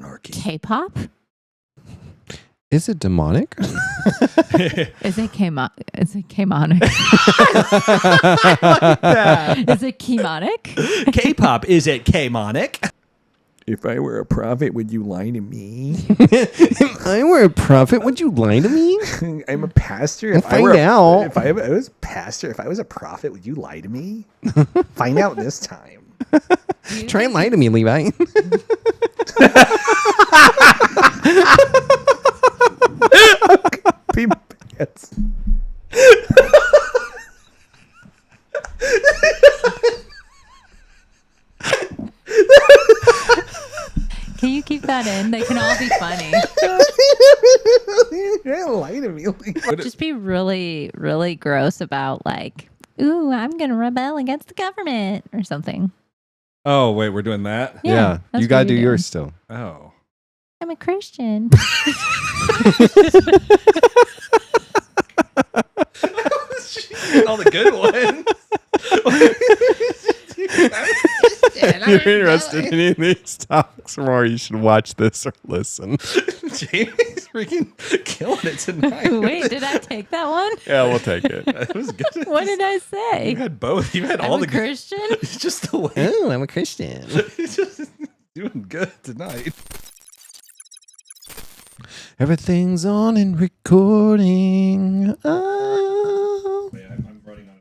anarchy. K-pop? Is it demonic? Is it Is it K-monic? Like that. Is it chemonic? K-pop, is it K-monic? If I were a prophet, would you lie to me? If I were a prophet, would you lie to me? I'm a pastor. If I was a pastor, if I was a prophet, would you lie to me? Find out this time. Try and lie to me, Levi. Be pants. Can you keep that in? They can all be funny. You're gonna lie to me. Just be really, really gross about like, ooh, I'm going to rebel against the government or something. Oh, wait, we're doing that? Yeah, that's you got to what do you yours still. Oh. I'm a Christian. All the good ones. If you're interested in any of these talks more, you should watch this or listen. Jamie's freaking killing it tonight. Wait, did I take that one? Yeah, we'll take it. That was good. What did I say? You had both. You had I'm all a the good. Christian? It's just the way. Oh, I'm a Christian. He's just doing good tonight. Everything's on and recording. Oh. Wait, I'm running on.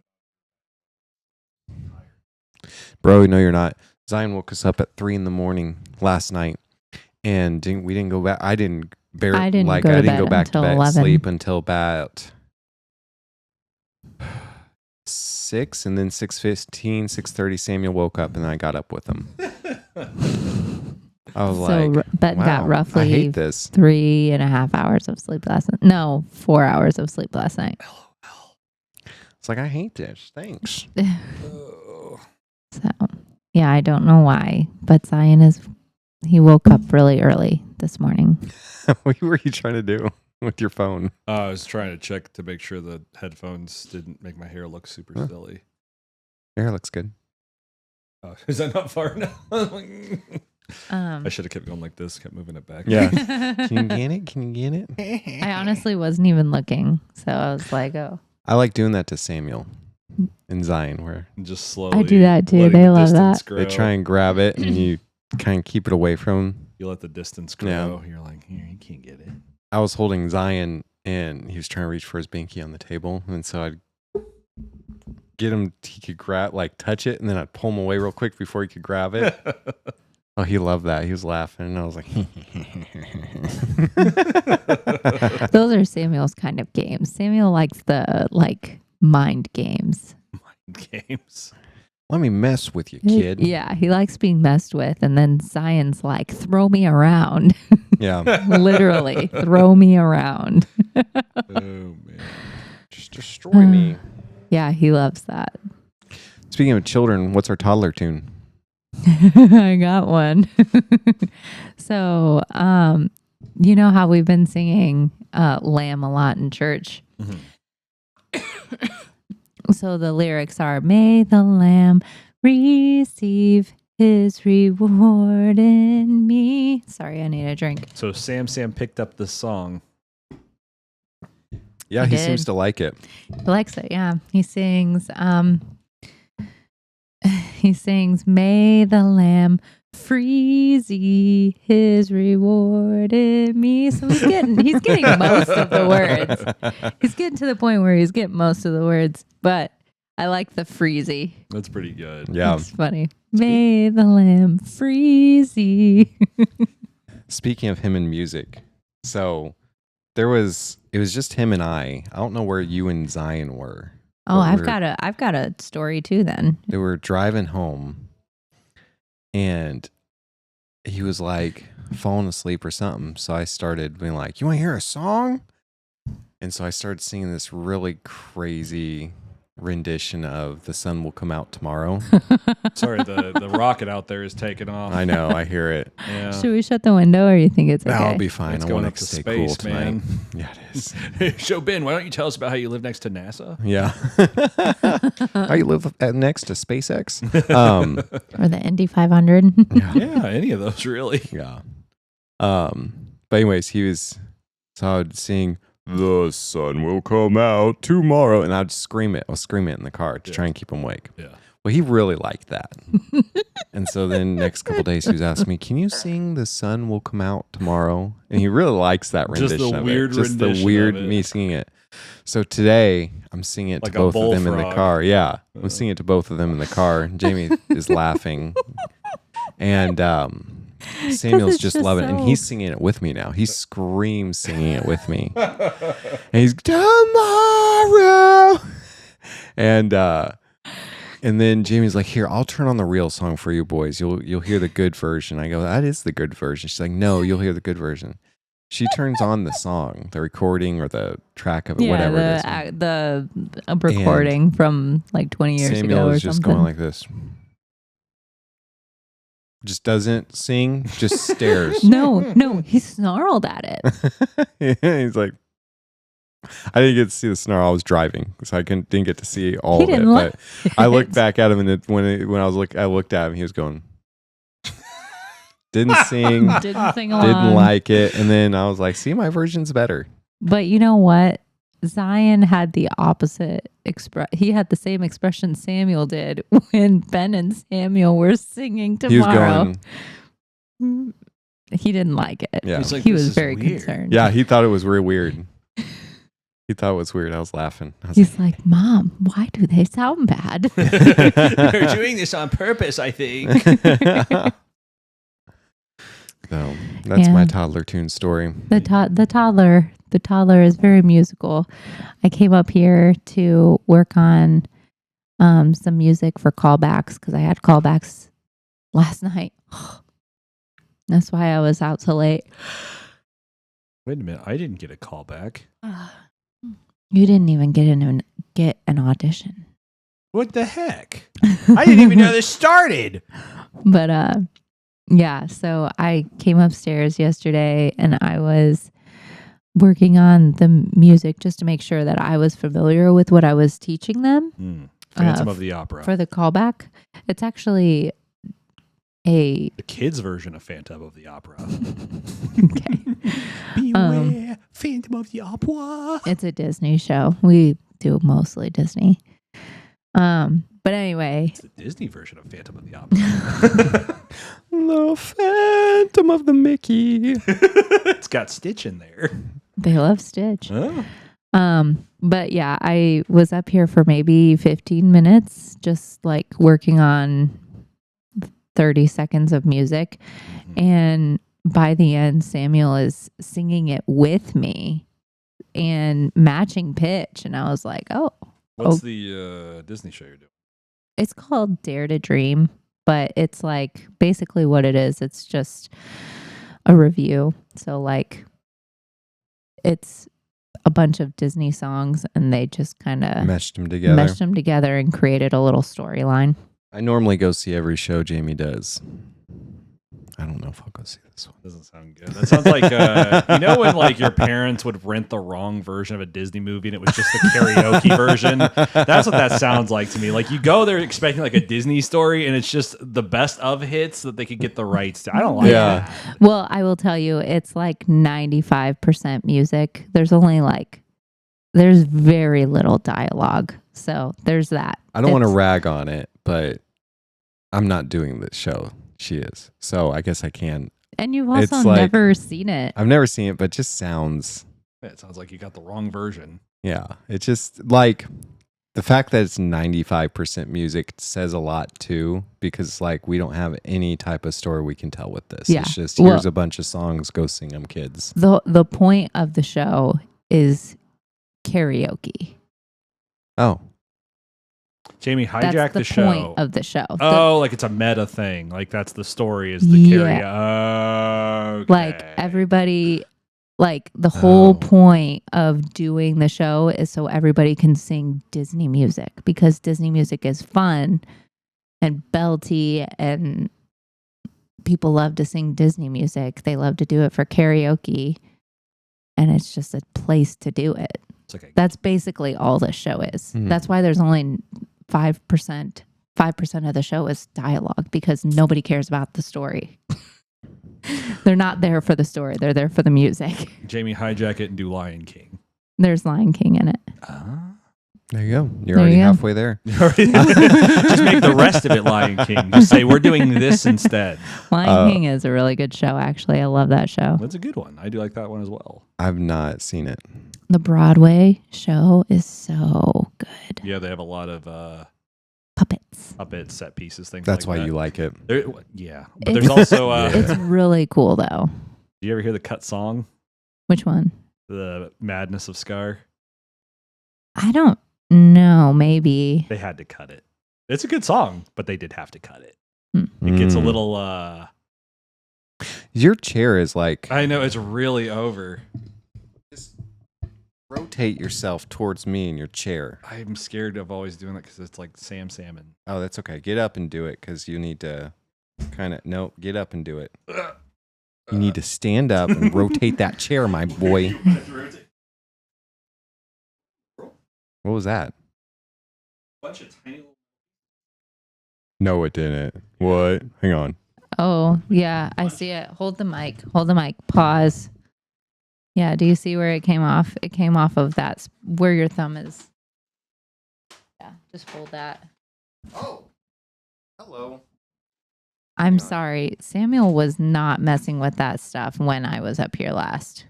Bro, no, you're not. Zion woke us up at 3 a.m. last night, and we didn't go back. I didn't go back to bed 11. sleep until about 6, and then 6:15, 6:30. Samuel woke up, and then I got up with him. I was Ben got wow, roughly I hate this. 3.5 hours of sleep last night. No, 4 hours of sleep last night. It's like, I hate this. Thanks. So, yeah, I don't know why, but Zion he woke up really early this morning. What were you trying to do with your phone? I was trying to check to make sure the headphones didn't make my hair look super silly. Your hair looks good. Oh, is that not far enough? I I should have kept going like this, kept moving it back. Yeah. Can you get it? Can you get it? I honestly wasn't even looking, so I was like, oh. I like doing that to Samuel and Zion, where And just slowly. I do that too. letting They the love distance that. grow. they try and grab it and you kind of keep it away from him. You let the distance grow. Yeah. You're like, here, you can't get it. I was holding Zion and he was trying to reach for his binky on the table. And so I'd get him, he could grab, like touch it, and then I'd pull him away real quick before he could grab it. Oh, he loved that. He was laughing. And I was like, Those are Samuel's kind of games. Samuel likes the mind games. Games. let me mess with you, kid. Yeah, he likes being messed with. And then Zion's like, throw me around. Yeah. Literally, throw me around. Oh, man. Just destroy me. Yeah, he loves that. Speaking of children, what's our toddler tune? I got one. So, you know how we've been singing Lamb a lot in church? Mhm. So the lyrics are, may the Lamb receive his reward in me. Sorry, I need a drink. So Sam picked up this song. Yeah, He he did. seems to like it. He likes it, yeah. He sings, may the Lamb freezy his reward in me. So he's getting most of the words. He's getting to the point where he's getting most of the words, but I like the freezy. That's pretty good. Yeah. It's funny. May the Lamb freezy. Speaking of him and music, so it was just him and I. I don't know where you and Zion were. Oh, But I've got a story too then. They were driving home and he was like falling asleep or something. So I started being like, you want to hear a song? And so I started singing this really crazy rendition of The Sun Will Come Out Tomorrow. Sorry, the rocket out there is taking off. I know, I hear it. Yeah. Should we shut the window or you think it's okay? That'll be fine. It's I going want up to to stay cool space, tonight. man. Yeah, it is. Show Ben, why don't you tell us about how you live next to NASA? Yeah. How you live next to SpaceX? Or the Indy 500. Yeah. Yeah, any of those really. Yeah. But anyways, so I would sing, "The sun will come out tomorrow," and I'd scream it. I'll scream it in the car to try and keep him awake. Yeah. Well, he really liked that. And so then next couple of days, he was asking me, "Can you sing 'The sun will come out tomorrow'?" And he really likes that rendition Just the of weird it. Just the rendition weird of it. me singing it. So today, I'm singing it Like to a both of them in the bullfrog. car. Yeah, I'm singing it to both of them in the car. Jamie is laughing. And Samuel's it's just just loving it. And so- he's singing it with me now. He screams singing it with me. And he's, "Tomorrow." And then Jamie's like, "Here, I'll turn on the real song for you boys. You'll hear the good version." I go, "That is the good version." She's like, "No, you'll hear the good version." She turns on the song, the recording or the track of it, whatever it is. the recording from like 20 years Samuel ago or is just something. going like this. Just doesn't sing, just stares. No, he snarled at it. He's like, I didn't get to see the snarl. I was driving, so I didn't get to see all He of it. didn't But like I looked it. back at him, and when I looked at him, he was going, didn't sing, Didn't sing along. didn't like it, and then I was like, "See, my version's better." But you know what? Zion had the opposite he had the same expression Samuel did when Ben and Samuel were singing He was tomorrow. going, He didn't like it. yeah, He's like, He "This was is very weird." concerned. yeah. He thought it was real weird. He thought it was weird. I was laughing. I was He's like, "Mom, why do they sound bad?" You're doing this on purpose, I think. So that's my Yeah. toddler tune story. The toddler is very musical. I came up here to work on some music for callbacks because I had callbacks last night. That's why I was out so late. Wait a minute. I didn't get a call back. You didn't even get an audition. What the heck? I didn't even know this started. But yeah, so I came upstairs yesterday and I was working on the music just to make sure that I was familiar with what I was teaching them Phantom of the Opera. for the callback. It's actually a The kids' version of Phantom of the Opera. okay. Beware, Phantom of the Opera. It's a Disney show. We do mostly Disney. But anyway, It's the Disney version of Phantom of the Opera. The Phantom of the Mickey. It's got Stitch in there. they love Stitch. Oh. But yeah, I was up here for maybe 15 minutes, just like working on 30 seconds of music. And by the end, Samuel is singing it with me and matching pitch. And I was like, oh, What's the Disney show you're doing? it's called Dare to Dream, but it's like basically what it is. It's just a review. So like it's a bunch of Disney songs and they just kind of Meshed them together. meshed them together and created a little storyline. I normally go see every show Jamie does. I don't know if I'll go see this one. Doesn't sound good. That sounds like when like your parents would rent the wrong version of a Disney movie and it was just the karaoke version. That's what that sounds like to me. Like you go there expecting like a Disney story and it's just the best of hits that they could get the rights to. I don't like Yeah. that. Well, I will tell you, it's like 95% music. There's very little dialogue. So there's that. I don't want to It's- rag on it, but I'm not doing this show. She is. So I guess I can. And you've also It's like- never seen it. I've never seen it, but it just sounds, Yeah, it sounds like you got the wrong version. yeah. It's just like the fact that it's 95% music says a lot too, because like we don't have any type of story we can tell with this. Yeah. It's just Well- here's a bunch of songs, go sing them, kids. The point of the show is karaoke. Oh, Jamie, hijack That's the the show. point of the show. Oh, like it's a meta thing. Like that's the story is the Yeah. karaoke. Like everybody, like the whole Oh. point of doing the show is so everybody can sing Disney music because Disney music is fun and belty and people love to sing Disney music. They love to do it for karaoke and it's just a place to do it. It's like That's basically all this show is. Mhm. That's why there's only 5% of the show is dialogue because nobody cares about the story. They're not there for the story. They're there for the music. Jamie, hijack it and do Lion King. There's Lion King in it. There you go. You're There already you go. halfway there. Just make the rest of it Lion King. Just say we're doing this instead. Lion King is a really good show, actually. I love that show. That's a good one. I do like that one as well. I've not seen it. The Broadway show is so good. Yeah, they have a lot of Puppets. puppet set pieces, things That's like why that. you like it. Yeah. But there's also, It's really cool, though. do you ever hear the cut song? Which one? The Madness of Scar? I don't know. Maybe. They had to cut it. It's a good song, but they did have to cut it. Hmm. It gets a Mm. little, Your chair is like, I know, it's really over. rotate yourself towards me in your chair. I'm scared of always doing that because it's like Sam Salmon. Oh, that's okay. Get up and do it because you need to kind of, no, get up and do it. You need to stand up and rotate that chair, my boy. What was that? Bunch of tiny little... No, it didn't. What? Hang on. Oh, yeah. I see it. Hold the mic. Hold the mic. Pause. Yeah. Do you see where it came off? It came off of that, where your thumb is. Yeah. Just hold that. Oh, hello. I'm on. sorry. Samuel was not messing with that stuff when I was up here last.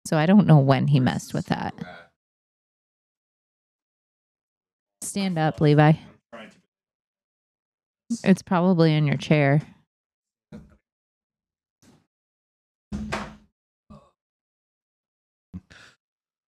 So I don't know when he messed with that. Stand up, Levi. It's probably in your chair.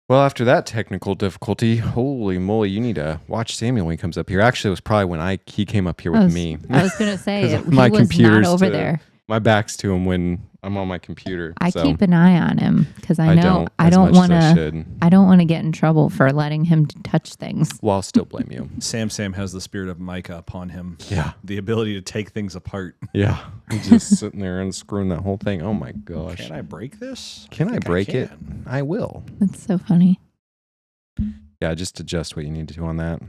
Well, after that technical difficulty, holy moly, you need to watch Samuel when he comes up here. Actually, it was probably when he came up here with me. I was going to say, 'Cause he my was not computer's over to- there. My back's to him when I'm on my computer. I so keep an eye on him because I know I as don't much as want I to. should. I don't want to get in trouble for letting him touch things. Well, I'll still blame you. Sam has the spirit of Micah upon him. Yeah. The ability to take things apart. Yeah. He's just sitting there unscrewing that whole thing. Oh my gosh. Can I break this? Can I think break it? can. I will. That's so funny. Yeah, just adjust what you need to do on that.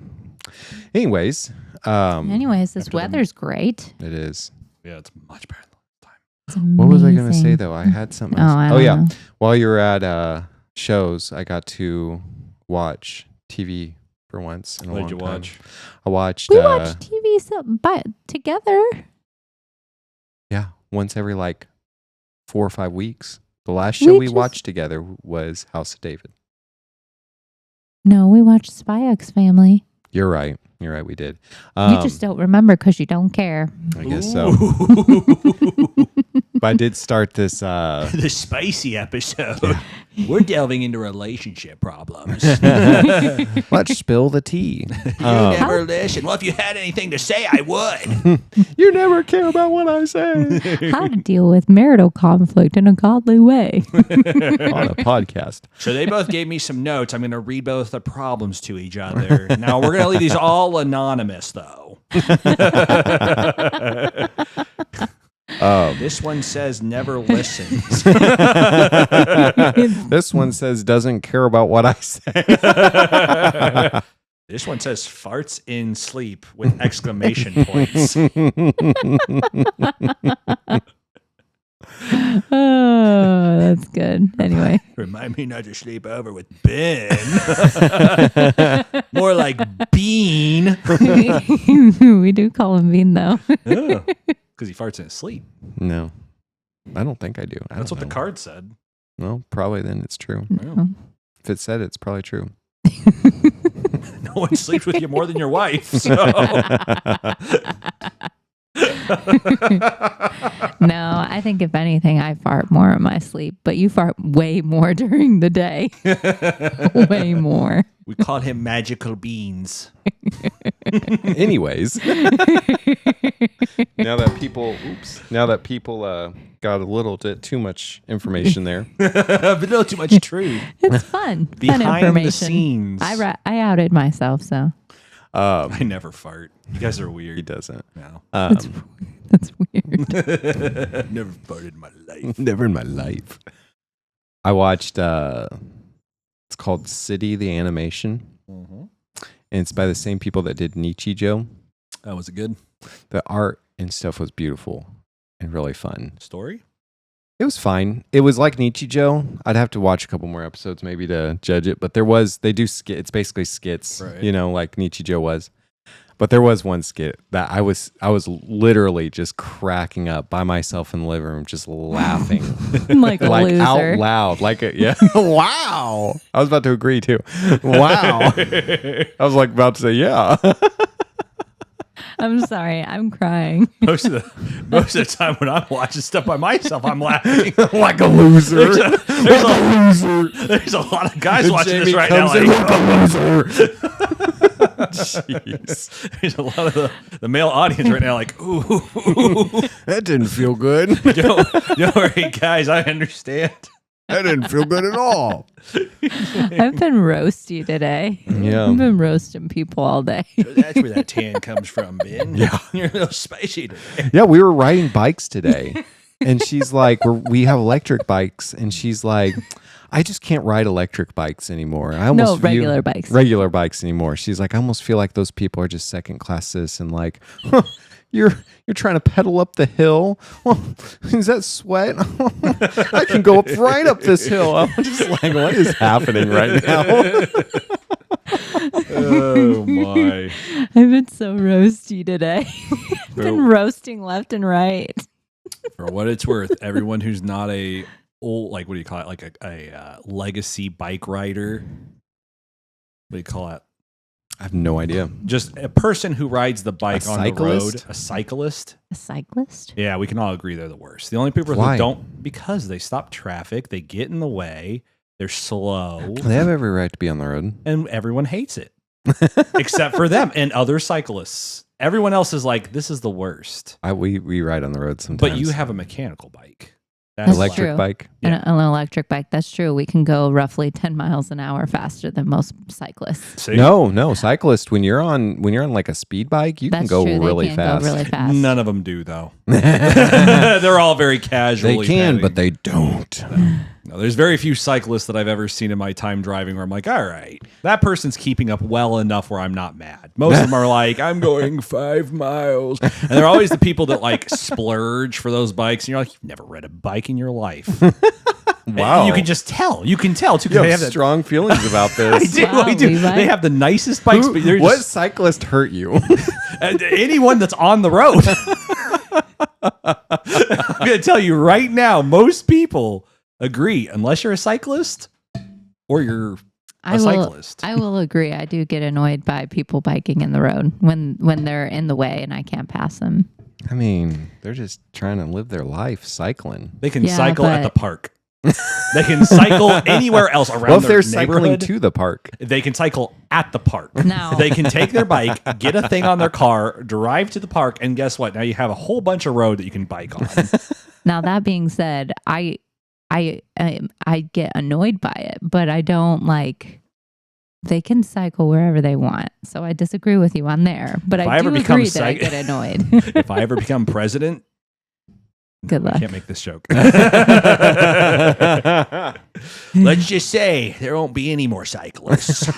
Anyways, Anyways, this after the- weather's great. it is. Yeah, it's much better than last time. It's What was I going to say amazing. though? I had something. Oh, else. I don't yeah. know. While you were at shows, I got to watch TV for once in a What long did you time. watch? I watched. We watch TV together. Yeah, once every like 4 or 5 weeks. The last show we just- watched together was House of David. No, we watched Spy X Family. You're right. You're right. We did. You just don't remember because you don't care. I guess so. But I did start this. The spicy episode. We're delving into relationship problems. Let's spill the tea. never listen. Well, if you had anything to say, I would. You never care about what I say How to deal with marital conflict in a godly way. on a podcast. So they both gave me some notes. I'm going to read both the problems to each other. Now, we're going to leave these all anonymous, though. This one says never listens. This one says doesn't care about what I say. This one says farts in sleep with exclamation points. Oh, that's good. Anyway. Remind me not to sleep over with Ben. More like Bean. We do call him Bean, though. Because he farts in his sleep. No, I don't think I do. That's what the card said. Well, probably then it's true. No. If it said it, it's probably true. No one sleeps with you more than your wife. So. No, I think if anything, I fart more in my sleep, but you fart way more during the day. Way more. We call him Magical Beans. Anyways, now that people got a little bit too much information there. A little too much truth. It's fun. Fun Behind information. the scenes. I outed myself, so I never fart. You guys are weird. He doesn't. No. that's weird. Never farted in my life. Never in my life. I watched. It's called City the Animation, Mm-hmm. and it's by the same people that did Nichijou. Was it good? The art and stuff was beautiful and really fun. Story? It was fine. It was like Nichijou. I'd have to watch a couple more episodes maybe to judge it. But they do skit. It's basically skits, Right. like Nichijou was. But there was one skit that I was literally just cracking up by myself in the living room, just laughing Like a like loser. out loud, wow. I was about to agree too. Wow. I was like about to say yeah. I'm sorry. I'm crying. Most of the time when I'm watching stuff by myself, I'm laughing. Like a loser. There's a lot of guys And watching Jamie this right now. comes in Like, like a loser. Jeez. there's a lot of the male audience right now. Like, ooh, That didn't feel good. don't worry, guys. I understand. That didn't feel good at all. I've been roasty today. Yeah. I've been roasting people all day. That's where that tan comes from, Ben. Yeah. You're a little spicy today. Yeah, we were riding bikes today. And she's like, we have electric bikes. And she's like, I just can't ride electric bikes anymore. I almost view regular bikes. Regular bikes anymore. She's like, I almost feel like those people are just second class citizen. Like, huh, you're trying to pedal up the hill. Well, is that sweat? I can go right up this hill. I'm just like, what is happening right now? Oh my! I've been so roasty today. I've been roasting left and right. For what it's worth, everyone who's not a old, like, what do you call it? Like a legacy bike rider. What do you call it? I have no idea. Just a person who rides the bike on the road. cyclist? A cyclist. A cyclist? Yeah, we can all agree they're the worst. The only people Why? who don't, because they stop traffic, they get in the way, they're slow, They have every right to be on the road. and everyone hates it. Except for them and other cyclists. Everyone else is like, this is the worst. We ride on the road sometimes. But you have a mechanical bike. That's electric true. bike. Yeah. An electric bike. That's true. We can go roughly 10 miles an hour faster than most cyclists. See? No, cyclist. When you're on like a speed bike, you That's can go true. really they can fast. Go really fast. None of them do, though. They're all very casual. They can, but they don't. No, there's very few cyclists that I've ever seen in my time driving where I'm like, all right, that person's keeping up well enough where I'm not mad. Most of them are like, I'm going 5 miles. And they're always the people that like splurge for those bikes. And you're like, you've never ride a bike in your life. Wow. And you can just tell. You can tell, too. 'Cause You they have have that. strong feelings about I this. do. Wow, I do. Levi. They have the nicest bikes. But they're What just, cyclist hurt you? anyone that's on the road. I'm going to tell you right now, most people agree, unless you're a cyclist or you're a cyclist. I will agree. I do get annoyed by people biking in the road when they're in the way and I can't pass them. I mean, they're just trying to live their life cycling. They can Yeah, cycle at but- the park. They can cycle anywhere else around Well, if their they're cycling neighborhood. to the park, They can cycle at the park. No. They can take their bike, get a thing on their car, drive to the park, and guess what? Now you have a whole bunch of road that you can bike on. Now that being said, I get annoyed by it, but I don't like. They can cycle wherever they want, so I disagree with you on there. But If I I ever do become agree that I get annoyed. If I ever become president, Good I luck. can't make this joke. Let's just say there won't be any more cyclists.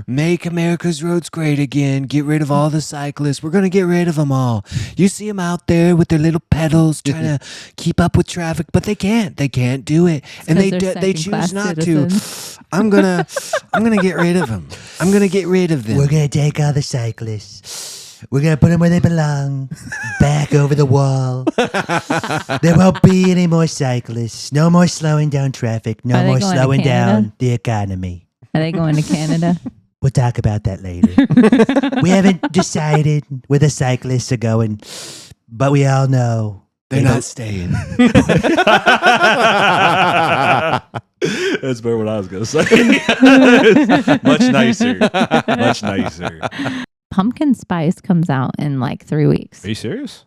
make America's roads great again. Get rid of all the cyclists. We're going to get rid of them all. You see them out there with their little pedals trying to keep up with traffic, but they can't. They can't do it. And they 'cause they're they choose second-class not citizens. to. I'm gonna get rid of them. I'm gonna get rid of them. We're going to take all the cyclists. We're going to put them where they belong, back over the wall. There won't be any more cyclists. No more slowing down traffic. No Are they more going to slowing Canada? down the economy. Are they going to Canada? We'll talk about that later. We haven't decided where the cyclists are going, but we all know They're they not don't- staying. That's better what I was going to say. Much nicer. Much nicer. Pumpkin spice comes out in like 3 weeks. Are you serious?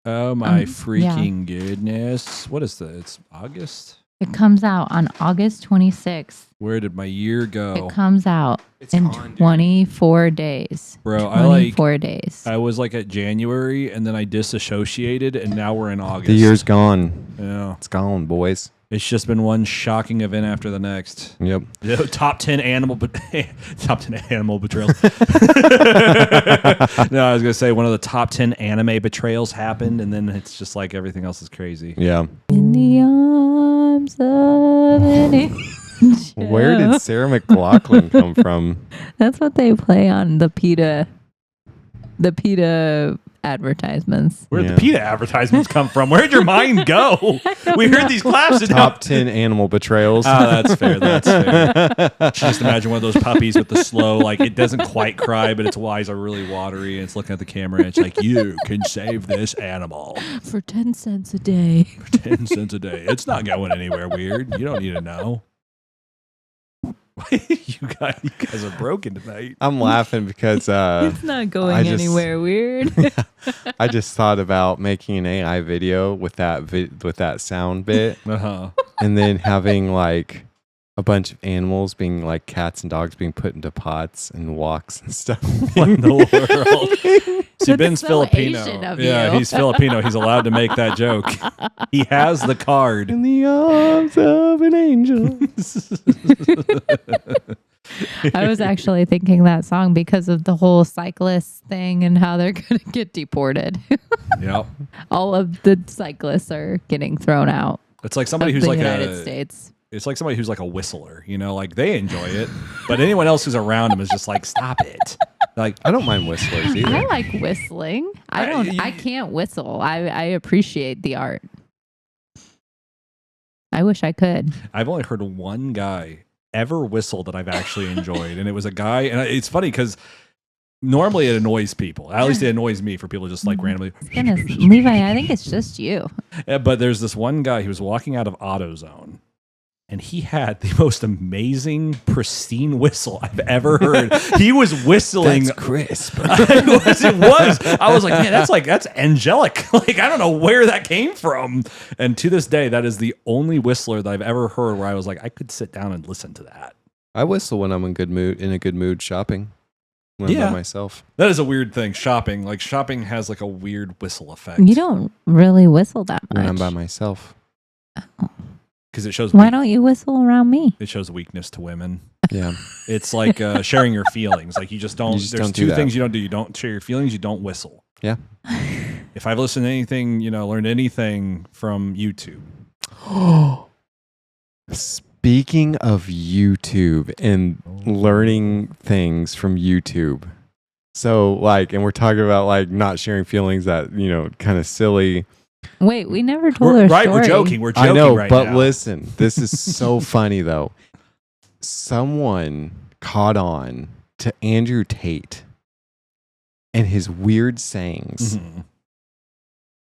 Oh my Yeah. freaking goodness. What is that? It's August? It comes out on August 26th. Where did my year go? It comes out It's in gone, dude. 24 days. Bro, I like 24 days. I was like at January and then I disassociated and now we're in August. The year's gone. Yeah. It's gone, boys. It's just been one shocking event after the next. Yep. Top 10 animal betrayals. No, I was gonna say one of the top 10 anime betrayals happened, and then it's just like everything else is crazy. Yeah. In the arms of an angel. Where did Sarah McLachlan come from? That's what they play on the PETA advertisements. Where'd Yeah. the PETA advertisements come from? Where'd your mind go? We heard these claps. And Top 10 animal betrayals. Oh, that's fair. That's fair. Just imagine one of those puppies with the slow, like it doesn't quite cry, but its eyes are really watery, and it's looking at the camera, and it's like, you can save this animal For 10 cents a day. for 10 cents a day. It's not going anywhere weird. You don't need to know. you guys are broken tonight. I'm laughing because It's not going anywhere weird. I just thought about making an AI video with that sound bit, Uh-huh. and then having like a bunch of animals being like cats and dogs being put into pots and walks and stuff. What in the world? See, That's Ben's so Filipino. Asian of Yeah, you. he's Filipino. He's allowed to make that joke. He has the card. In the arms of an angel. I was actually thinking that song because of the whole cyclist thing and how they're going to get deported. Yep. All of the cyclists are getting thrown out It's like somebody of who's the like United States. It's like somebody who's like a whistler, you know, like they enjoy it, but anyone else who's around them is just like, stop it. Like, I don't mind whistlers either. I like whistling. I can't whistle. I appreciate the art. I wish I could. I've only heard one guy ever whistle that I've actually enjoyed, and it was a guy, and it's funny because normally it annoys people. At least it annoys me for people just like randomly. Goodness, Levi, I think it's just you. But there's this one guy who was walking out of AutoZone, and he had the most amazing, pristine whistle I've ever heard. He was whistling. That's crisp. It was. I was like, man, that's angelic. Like, I don't know where that came from. And to this day, that is the only whistler that I've ever heard where I was like, I could sit down and listen to that. I whistle when I'm in a good mood shopping. When I'm by myself. That is a weird thing. Shopping. Like, shopping has like a weird whistle effect. You don't really whistle that much. When I'm by myself. Because it shows. Why don't you whistle around me? It shows weakness to women. Yeah. It's like sharing your feelings. Like you just don't. just There's don't do two that. things you don't do. You don't share your feelings. You don't whistle. Yeah. If I've listened to anything, learned anything from YouTube. Speaking of YouTube and learning things from YouTube. So like, and we're talking about like not sharing feelings that, kind of silly. Wait, we never told our Right, story. we're joking. We're joking I know, right but now. listen, this is so funny though. Someone caught on to Andrew Tate and his weird sayings. Mhm.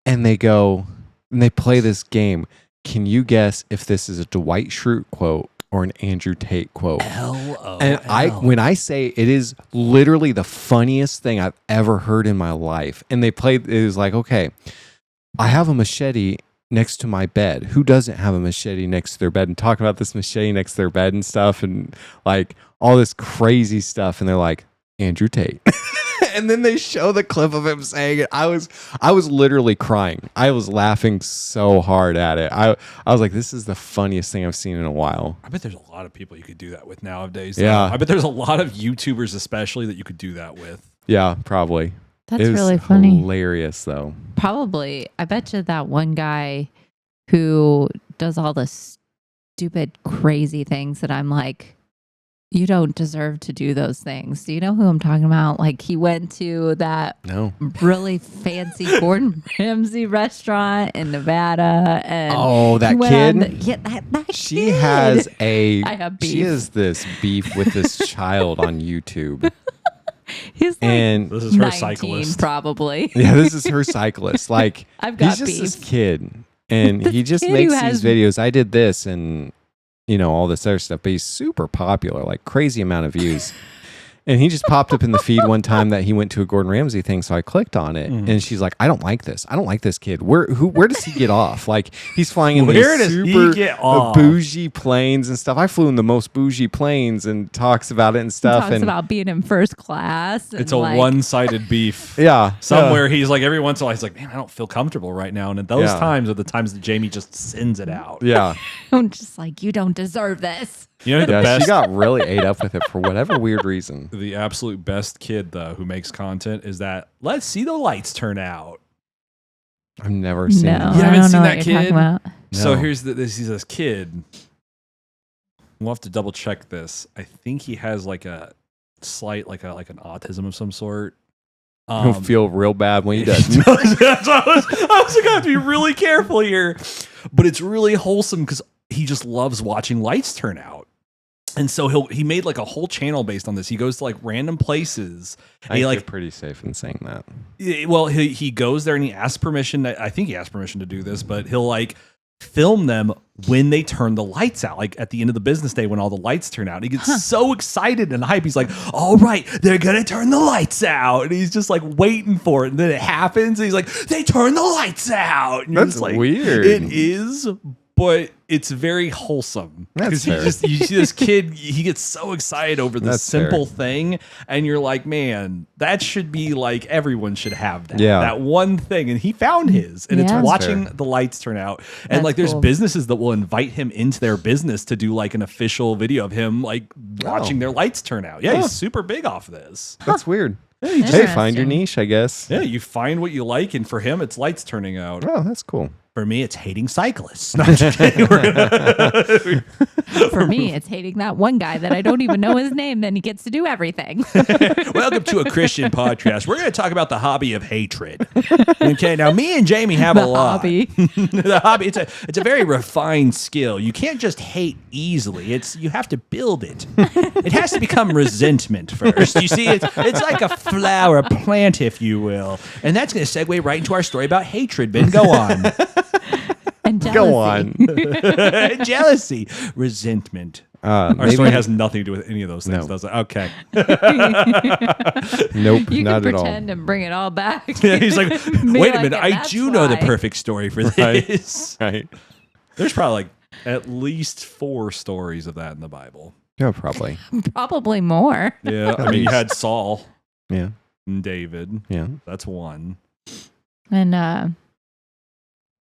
And they play this game. Can you guess if this is a Dwight Schrute quote or an Andrew Tate quote? And when I say it is literally the funniest thing I've ever heard in my life. And it was like, okay, I have a machete next to my bed. Who doesn't have a machete next to their bed? And talking about this machete next to their bed and stuff and like all this crazy stuff. And they're like, Andrew Tate. And then they show the clip of him saying it. I was literally crying. I was laughing so hard at it. I was like, this is the funniest thing I've seen in a while. I bet there's a lot of people you could do that with nowadays. Yeah. I bet there's a lot of YouTubers especially that you could do that with. Yeah, probably. That's It was really funny. Hilarious though. Probably. I bet you that one guy who does all the stupid, crazy things that I'm like, you don't deserve to do those things. Do you know who I'm talking about? Like he went to that No. really fancy Gordon Ramsay restaurant in Nevada. And Oh, that he went kid? on that She kid. has I have she beef. has this beef with this child on YouTube. He's like And This is her 19 cyclist. probably. yeah, this is her cyclist. Like I've got he's just this beef. kid. And he just kid makes who these has- videos. I did this and all this other stuff, but he's super popular, like crazy amount of views. And he just popped up in the feed one time that he went to a Gordon Ramsay thing. So I clicked on it and she's like, I don't like this. I don't like this kid. Where does he get off? Like he's flying in Where these does he super get off? bougie planes and stuff. I flew in the most bougie planes and talks about it and stuff. Talks and about being in first class. It's a one-sided beef. yeah. Somewhere he's like, every once in a while, he's like, man, I don't feel comfortable right now. And at those Yeah. times are the times that Jamie just sends it out. Yeah. I'm just like, you don't deserve this. You know, the Yeah. best, She got really ate up with it for whatever weird reason. the absolute best kid, though, who makes content is that, let's see the lights turn out. I've never seen No, that. You I haven't don't seen know that what you're talking kid? about. So No. here's this kid. We'll have to double check this. I think he has like a slight, like an autism of some sort. He'll feel real bad when he does. That's why I was gonna have to be really careful here. But it's really wholesome because he just loves watching lights turn out. And so he made like a whole channel based on this. He goes to like random places. And I he feel like pretty safe in saying that. well, he goes there and he asks permission. I think he asked permission to do this, but he'll like film them when they turn the lights out, like at the end of the business day when all the lights turn out. He gets so excited and hype. He's like, all right, they're gonna turn the lights out. And he's just like waiting for it. And then it happens. And he's like, they turn the lights out. And you're That's just like, weird. It is, but it's very wholesome. That's fair. You see this kid, he gets so excited over this That's simple fair. thing, and you're like, man, that should be like everyone should have that. Yeah. That one thing. And he found his, and Yeah. it's That's watching fair. the lights turn out. And That's like there's cool. businesses that will invite him into their business to do like an official video of him like watching their lights turn out. Yeah, Huh. he's super big off this. That's weird. Yeah, Hey, find your Interesting. niche, I guess. yeah, you find what you like, and for him, it's lights turning out. Oh, that's cool. For me, it's hating cyclists. No, I'm just kidding. For me, it's hating that one guy that I don't even know his name. Then he gets to do everything. Welcome to a Christian podcast. We're going to talk about the hobby of hatred. Okay, now me and Jamie have The a lot. hobby. The hobby. It's a very refined skill. You can't just hate easily. You have to build it. It has to become resentment first. You see, it's like a flower plant, if you will, and that's going to segue right into our story about hatred. Ben, go on. And jealousy. Go on. Jealousy, resentment. Our Maybe- story has nothing to do with any of those things, No. does it? Okay. Nope, You not can at all. pretend and bring it all back. He's like, Be wait a like minute, it, I that's do know the why. perfect story for Right. this. Right. There's probably like at least 4 stories of that in the Bible. Yeah, probably. Probably more. Yeah, I mean, you had Saul Yeah. and David. Yeah. That's one. And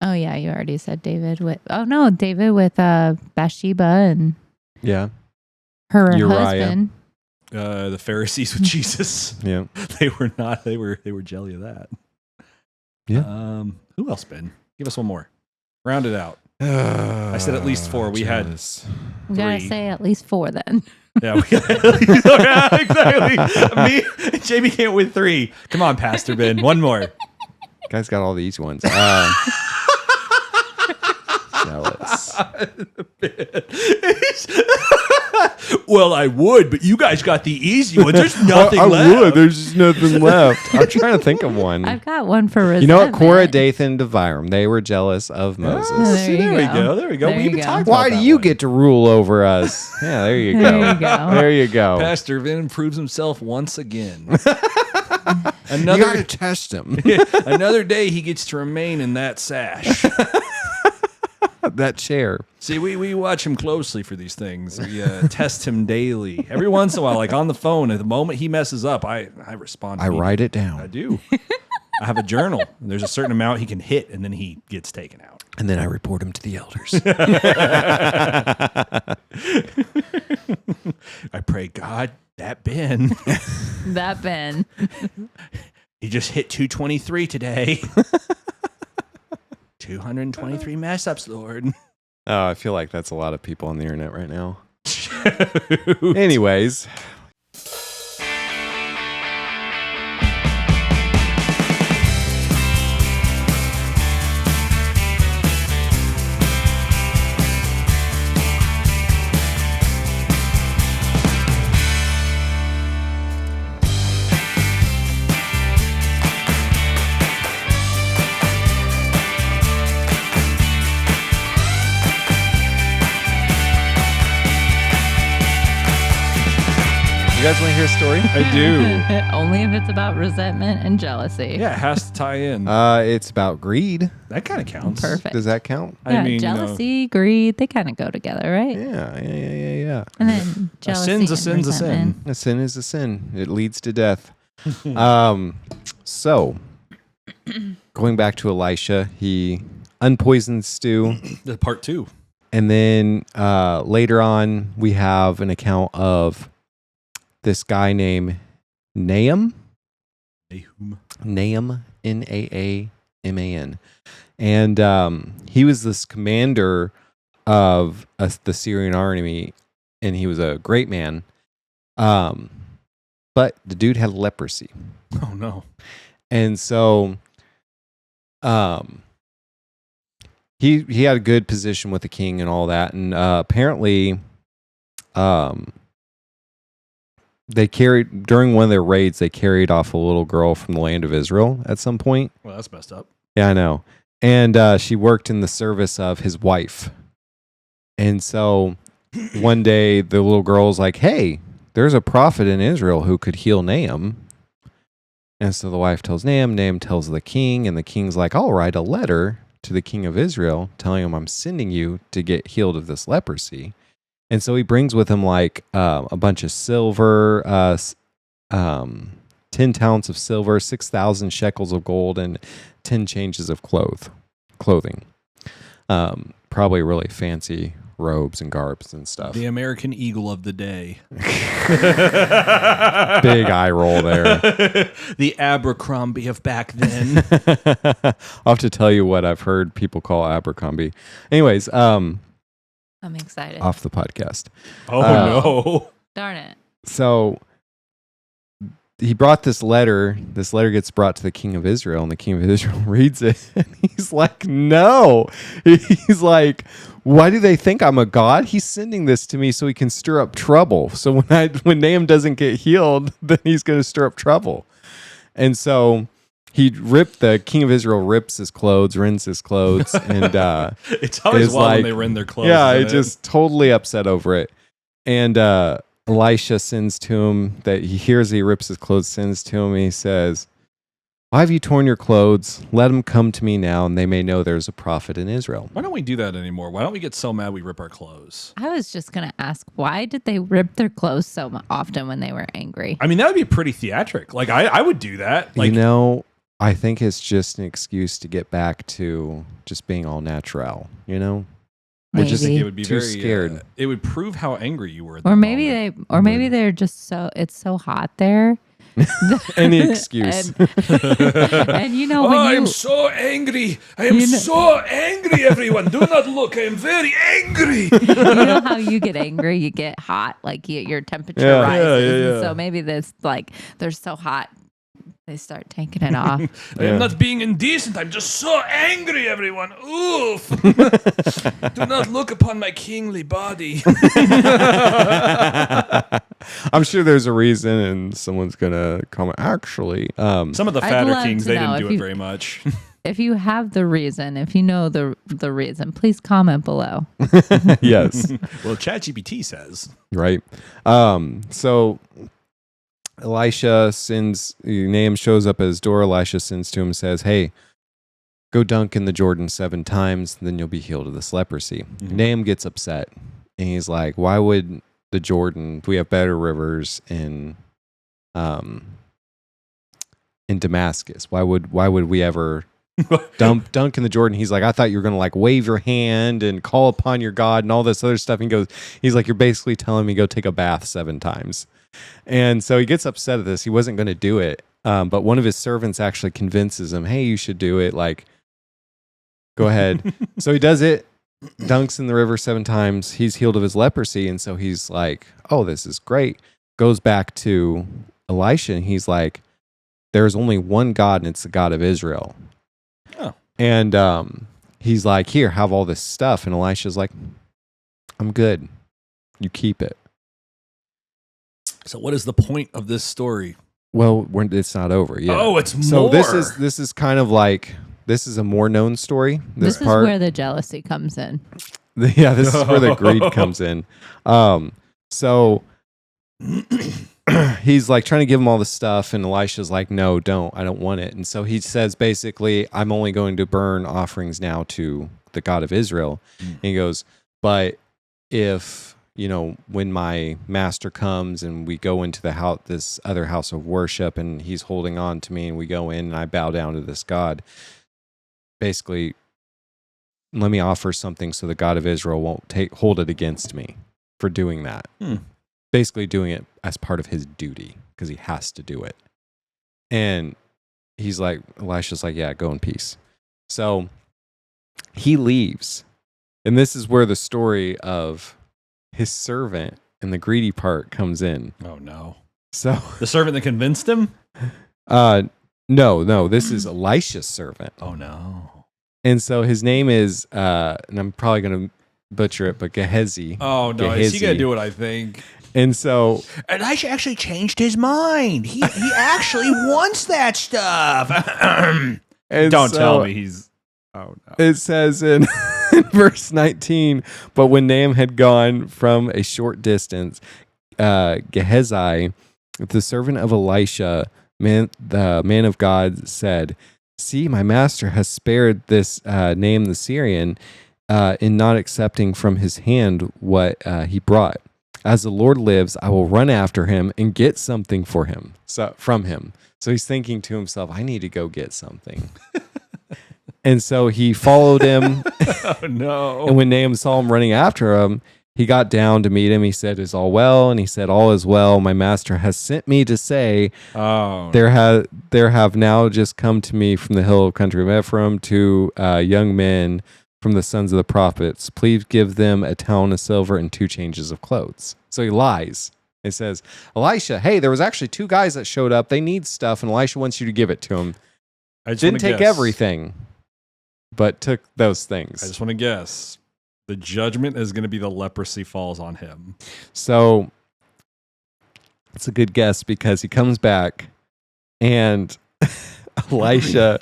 oh yeah, you already said David with David with Bathsheba and Yeah. her Uriah. husband. The Pharisees with Jesus. Yeah. They were not. They were jelly of that. Yeah. Who else, Ben? Give us one more. Round it out. I said at least 4. We had Jealous. We gotta 3. say at least 4 then. Yeah, yeah, exactly. Me, Jamie can't win 3. Come on, Pastor Ben. One more. Guys got all the easy ones. Jealous. Well, I would, but you guys got the easy ones. There's nothing I left. would. There's just nothing left. I'm trying to think of one. I've got one for resentment. You know what? Korah, Dathan, Deviram. They were jealous of Moses. There you There we go. go. There we go. There We you even go. talked Why about do that you one. get to rule over us? Yeah, there you go. There you go. There you go. Pastor Vin proves himself once again. You Another got to test him. another day he gets to remain in that sash. That chair. See, we watch him closely for these things. We test him daily. Every once in a while, like on the phone, at the moment he messes up, I respond. I write it I down. do. I have a journal. And there's a certain amount he can hit, and then he gets taken out. And then I report him to the elders. I pray, God, that Ben, That Ben. he just hit 223 today. 223 mess ups, Lord. Oh, I feel like that's a lot of people on the internet right now. Anyways. You guys want to hear a story? I do. Only if it's about resentment and jealousy. Yeah, it has to tie in. It's about greed. That kind of counts. Perfect. Does that count? Yeah, I mean, jealousy, greed, they kind of go together, right? Yeah. And then jealousy sin's a and sin's a sin. resentment. A sin is a sin. It leads to death. So, going back to Elisha, he unpoisoned stew. The part 2. And then later on, we have an account of this guy named Nahum. Nahum, Naaman. And he was this commander of the Syrian army, and he was a great man. But the dude had leprosy. Oh, no. And so he had a good position with the king and all that. And apparently they carried, during one of their raids, they carried off a little girl from the land of Israel at some point. Well, that's messed up. Yeah, I know. And she worked in the service of his wife. And so one day the little girl's like, hey, there's a prophet in Israel who could heal Nahum. And so the wife tells Nahum, Nahum tells the king, and the king's like, I'll write a letter to the king of Israel telling him I'm sending you to get healed of this leprosy. And so he brings with him like a bunch of silver, 10 talents of silver, 6,000 shekels of gold, and 10 changes of clothing. Probably really fancy robes and garbs and stuff. The American Eagle of the day. Big eye roll there. The Abercrombie of back then. I'll have to tell you what I've heard people call Abercrombie. Anyways, I'm excited. off the podcast. Oh, no. Darn it. So he brought this letter. This letter gets brought to the king of Israel, and the king of Israel reads it, and he's like, no. He's like, why do they think I'm a god? He's sending this to me so he can stir up trouble. So when Nahum doesn't get healed, then he's going to stir up trouble. And so the king of Israel rips his clothes, rends his clothes, and It's always is wild like- when they rend their clothes. yeah, isn't it just totally upset over it. And Elisha sends to him that he hears he rips his clothes, sends to him, and he says, why have you torn your clothes? Let them come to me now, and they may know there's a prophet in Israel. Why don't we do that anymore? Why don't we get so mad we rip our clothes? I was just going to ask, why did they rip their clothes so often when they were angry? I mean, that would be pretty theatric. Like, I would do that. Like, I think it's just an excuse to get back to just being all natural, I just think Maybe. it would be Too very scared. It would prove how angry you were. At Or that maybe moment. they're just it's so hot there. Any excuse. and when I'm you so angry. I am so angry, everyone. Do not look. I am very angry. you know how you get angry, you get hot, like your temperature Yeah. rises. Yeah. And so maybe they're so hot, they start taking it off. I am not being indecent. I'm just so angry, everyone. Oof. Do not look upon my kingly body. I'm sure there's a reason, and someone's going to comment, actually. Some of the I'd fatter love kings, to they know didn't if do it you- very much. If you have the reason, if you know the reason, please comment below. Yes. Well, ChatGPT says. Right. So Elisha Nahum shows up at his door. Elisha sends to him and says, hey, go dunk in the Jordan 7 times, then you'll be healed of this leprosy. Mhm. Nahum gets upset, and he's like, why would the Jordan, we have better rivers in Damascus. Why would we ever dunk in the Jordan? He's like, I thought you were going to like wave your hand and call upon your God and all this other stuff. And he's like, you're basically telling me go take a bath 7 times. And so he gets upset at this. He wasn't going to do it. But one of his servants actually convinces him, hey, you should do it. Like, go ahead. So he does it, dunks in the river 7 times. He's healed of his leprosy. And so he's like, oh, this is great. Goes back to Elisha, and he's like, there's only one God, and it's the God of Israel. Oh. And he's like, here, have all this stuff. And Elisha's like, I'm good. You keep it. So what is the point of this story? Well, it's not over yet. Oh, it's So more. this is kind of like, this is a more known story. This This part, is where the jealousy comes in. yeah, this is where the greed comes in. So he's like trying to give him all the stuff, and Elisha's like, no, don't. I don't want it. And so he says, basically, I'm only going to burn offerings now to the God of Israel. And he goes, but if, when my master comes and we go into the house, this other house of worship, and he's holding on to me, and we go in and I bow down to this God, basically, let me offer something so the God of Israel won't hold it against me for doing that. Basically doing it as part of his duty because he has to do it. And Elisha's like, yeah, go in peace. So he leaves. And this is where the story of his servant and the greedy part comes in. Oh, no. So the servant that convinced him? No, this is Elisha's servant. Oh, no. And so his name is, and I'm probably going to butcher it, but Gehazi. Oh, no. Gehazi. Is he going to do what I think? And so Elisha actually changed his mind. He actually wants that stuff. Don't tell me he's... Oh, no. It says in verse 19, but when Nahum had gone from a short distance, Gehazi, the servant of Elisha, the man of God, said, see, my master has spared this Nahum the Syrian in not accepting from his hand what he brought. As the Lord lives, I will run after him and get something from him. So he's thinking to himself, I need to go get something. And so he followed him. Oh, no. And when Nahum saw him running after him, he got down to meet him. He said, is all well? And he said, all is well. My master has sent me to say, there have now just come to me from the hill country of Ephraim 2 young men from the sons of the prophets. Please give them a talent of silver and 2 changes of clothes. So he lies. It says, Elisha, hey, there was actually 2 guys that showed up. They need stuff, and Elisha wants you to give it to them. Didn't take everything, but took those things. I just want to guess. The judgment is going to be the leprosy falls on him. So it's a good guess because he comes back and Elisha,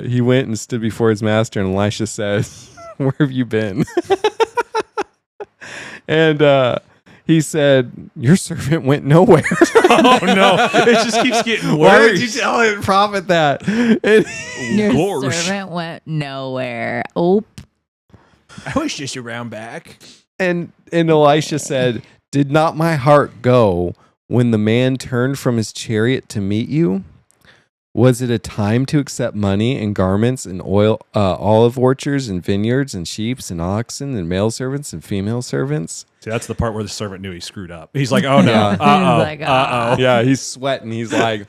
he went and stood before his master, and Elisha says, where have you been? And he said, your servant went nowhere. Oh, no. It just keeps getting worse. Why would you tell a prophet that? Your servant went nowhere. Oh. I was just around back. And Elisha said, did not my heart go when the man turned from his chariot to meet you? Was it a time to accept money and garments and olive orchards and vineyards and sheep and oxen and male servants and female servants? See, that's the part where the servant knew he screwed up. He's like, oh, no. Yeah. Uh-oh. Like, Uh-oh. Yeah, he's sweating. He's like,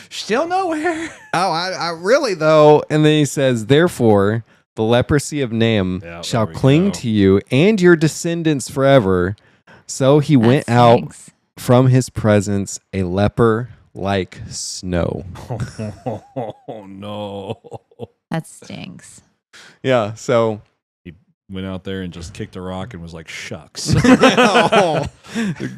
Still nowhere. oh, I really though. And then he says, therefore, the leprosy of Nahum shall cling to you and your descendants forever. So he went out from his presence, a leper like snow. Oh, no. That stinks. Yeah, so He went out there and just kicked a rock and was like, shucks.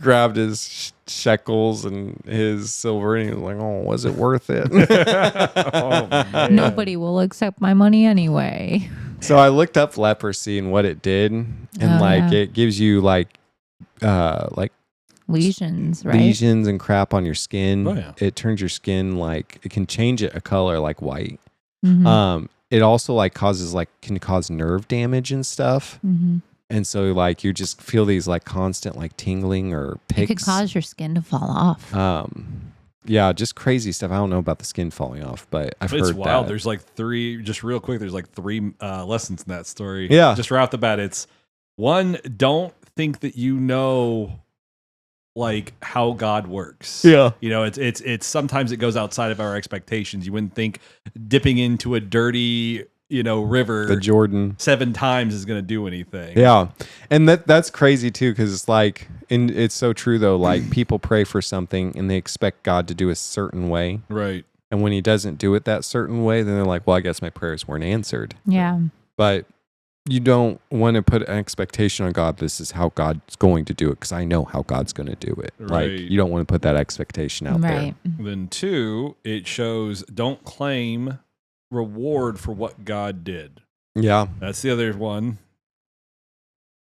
grabbed his shekels and his silver, and he was like, oh, was it worth it? Oh, man. Nobody will accept my money anyway. So I looked up leprosy and what it did, and it gives you Lesions, right? lesions and crap on your skin. Oh, yeah. It turns your skin it can change it a color like white. Mm-hmm. It also can cause nerve damage and stuff. Mm-hmm. And so you just feel these constant tingling or picks. It could cause your skin to fall off. Yeah, just crazy stuff. I don't know about the skin falling off, but I've heard It's wild. that. There's 3, just real quick, there's 3 lessons in that story. Yeah. Just right off the bat, it's 1, don't think that you know how God works. Yeah. It's sometimes it goes outside of our expectations. You wouldn't think dipping into a dirty, river The Jordan 7 times is going to do anything. Yeah. And that's crazy too, because it's it's so true though. People pray for something and they expect God to do a certain way. Right. And when he doesn't do it that certain way, then they're like, well, I guess my prayers weren't answered. Yeah. But you don't want to put an expectation on God. This is how God's going to do it because I know how God's going to do it. Right. You don't want to put that expectation out Right. Then 2, it shows don't claim reward for what God did. there. Yeah. That's the other one.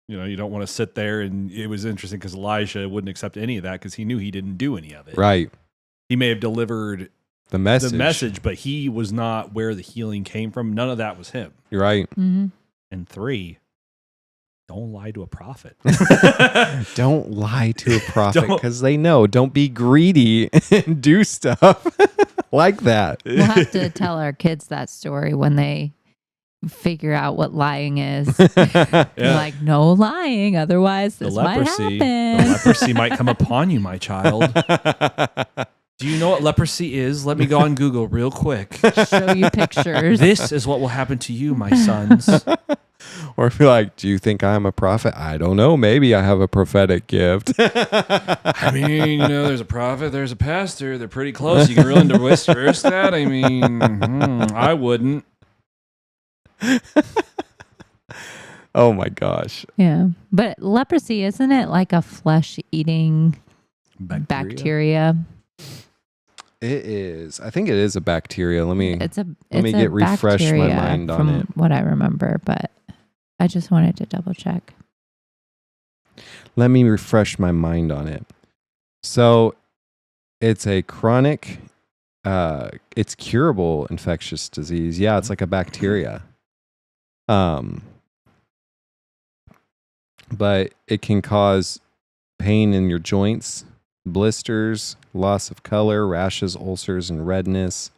You don't want to sit there. And it was interesting because Elijah wouldn't accept any of that because he knew he didn't do any of it. Right. He may have delivered The message. but he was not where the healing came from. None of that was him. You're right. Mm-hmm. And 3, don't lie to a prophet. Don't lie to a prophet Don't- because they know. Don't be greedy and do stuff like that. We'll have to tell our kids that story when they figure out what lying is. Yeah. Like, no lying, otherwise The this might leprosy. The happen. leprosy might come upon you, my child. Do you know what leprosy is? Let me go on Google real quick. Show you pictures. This is what will happen to you, my sons. Or if you're like, do you think I'm a prophet? I don't know. Maybe I have a prophetic gift. I mean, there's a prophet, there's a pastor. They're pretty close. You can really risk that. I mean, I wouldn't. Oh my gosh. Yeah. But leprosy, isn't it like a flesh-eating bacteria? It is. I think it is a bacteria. Let me It's a refresh my bacteria mind on from it. what I remember, but I just wanted to double check. Let me refresh my mind on it. So it's a chronic, it's curable infectious disease. Yeah, it's like a bacteria. But it can cause pain in your joints, blisters, loss of color, rashes, ulcers, and redness,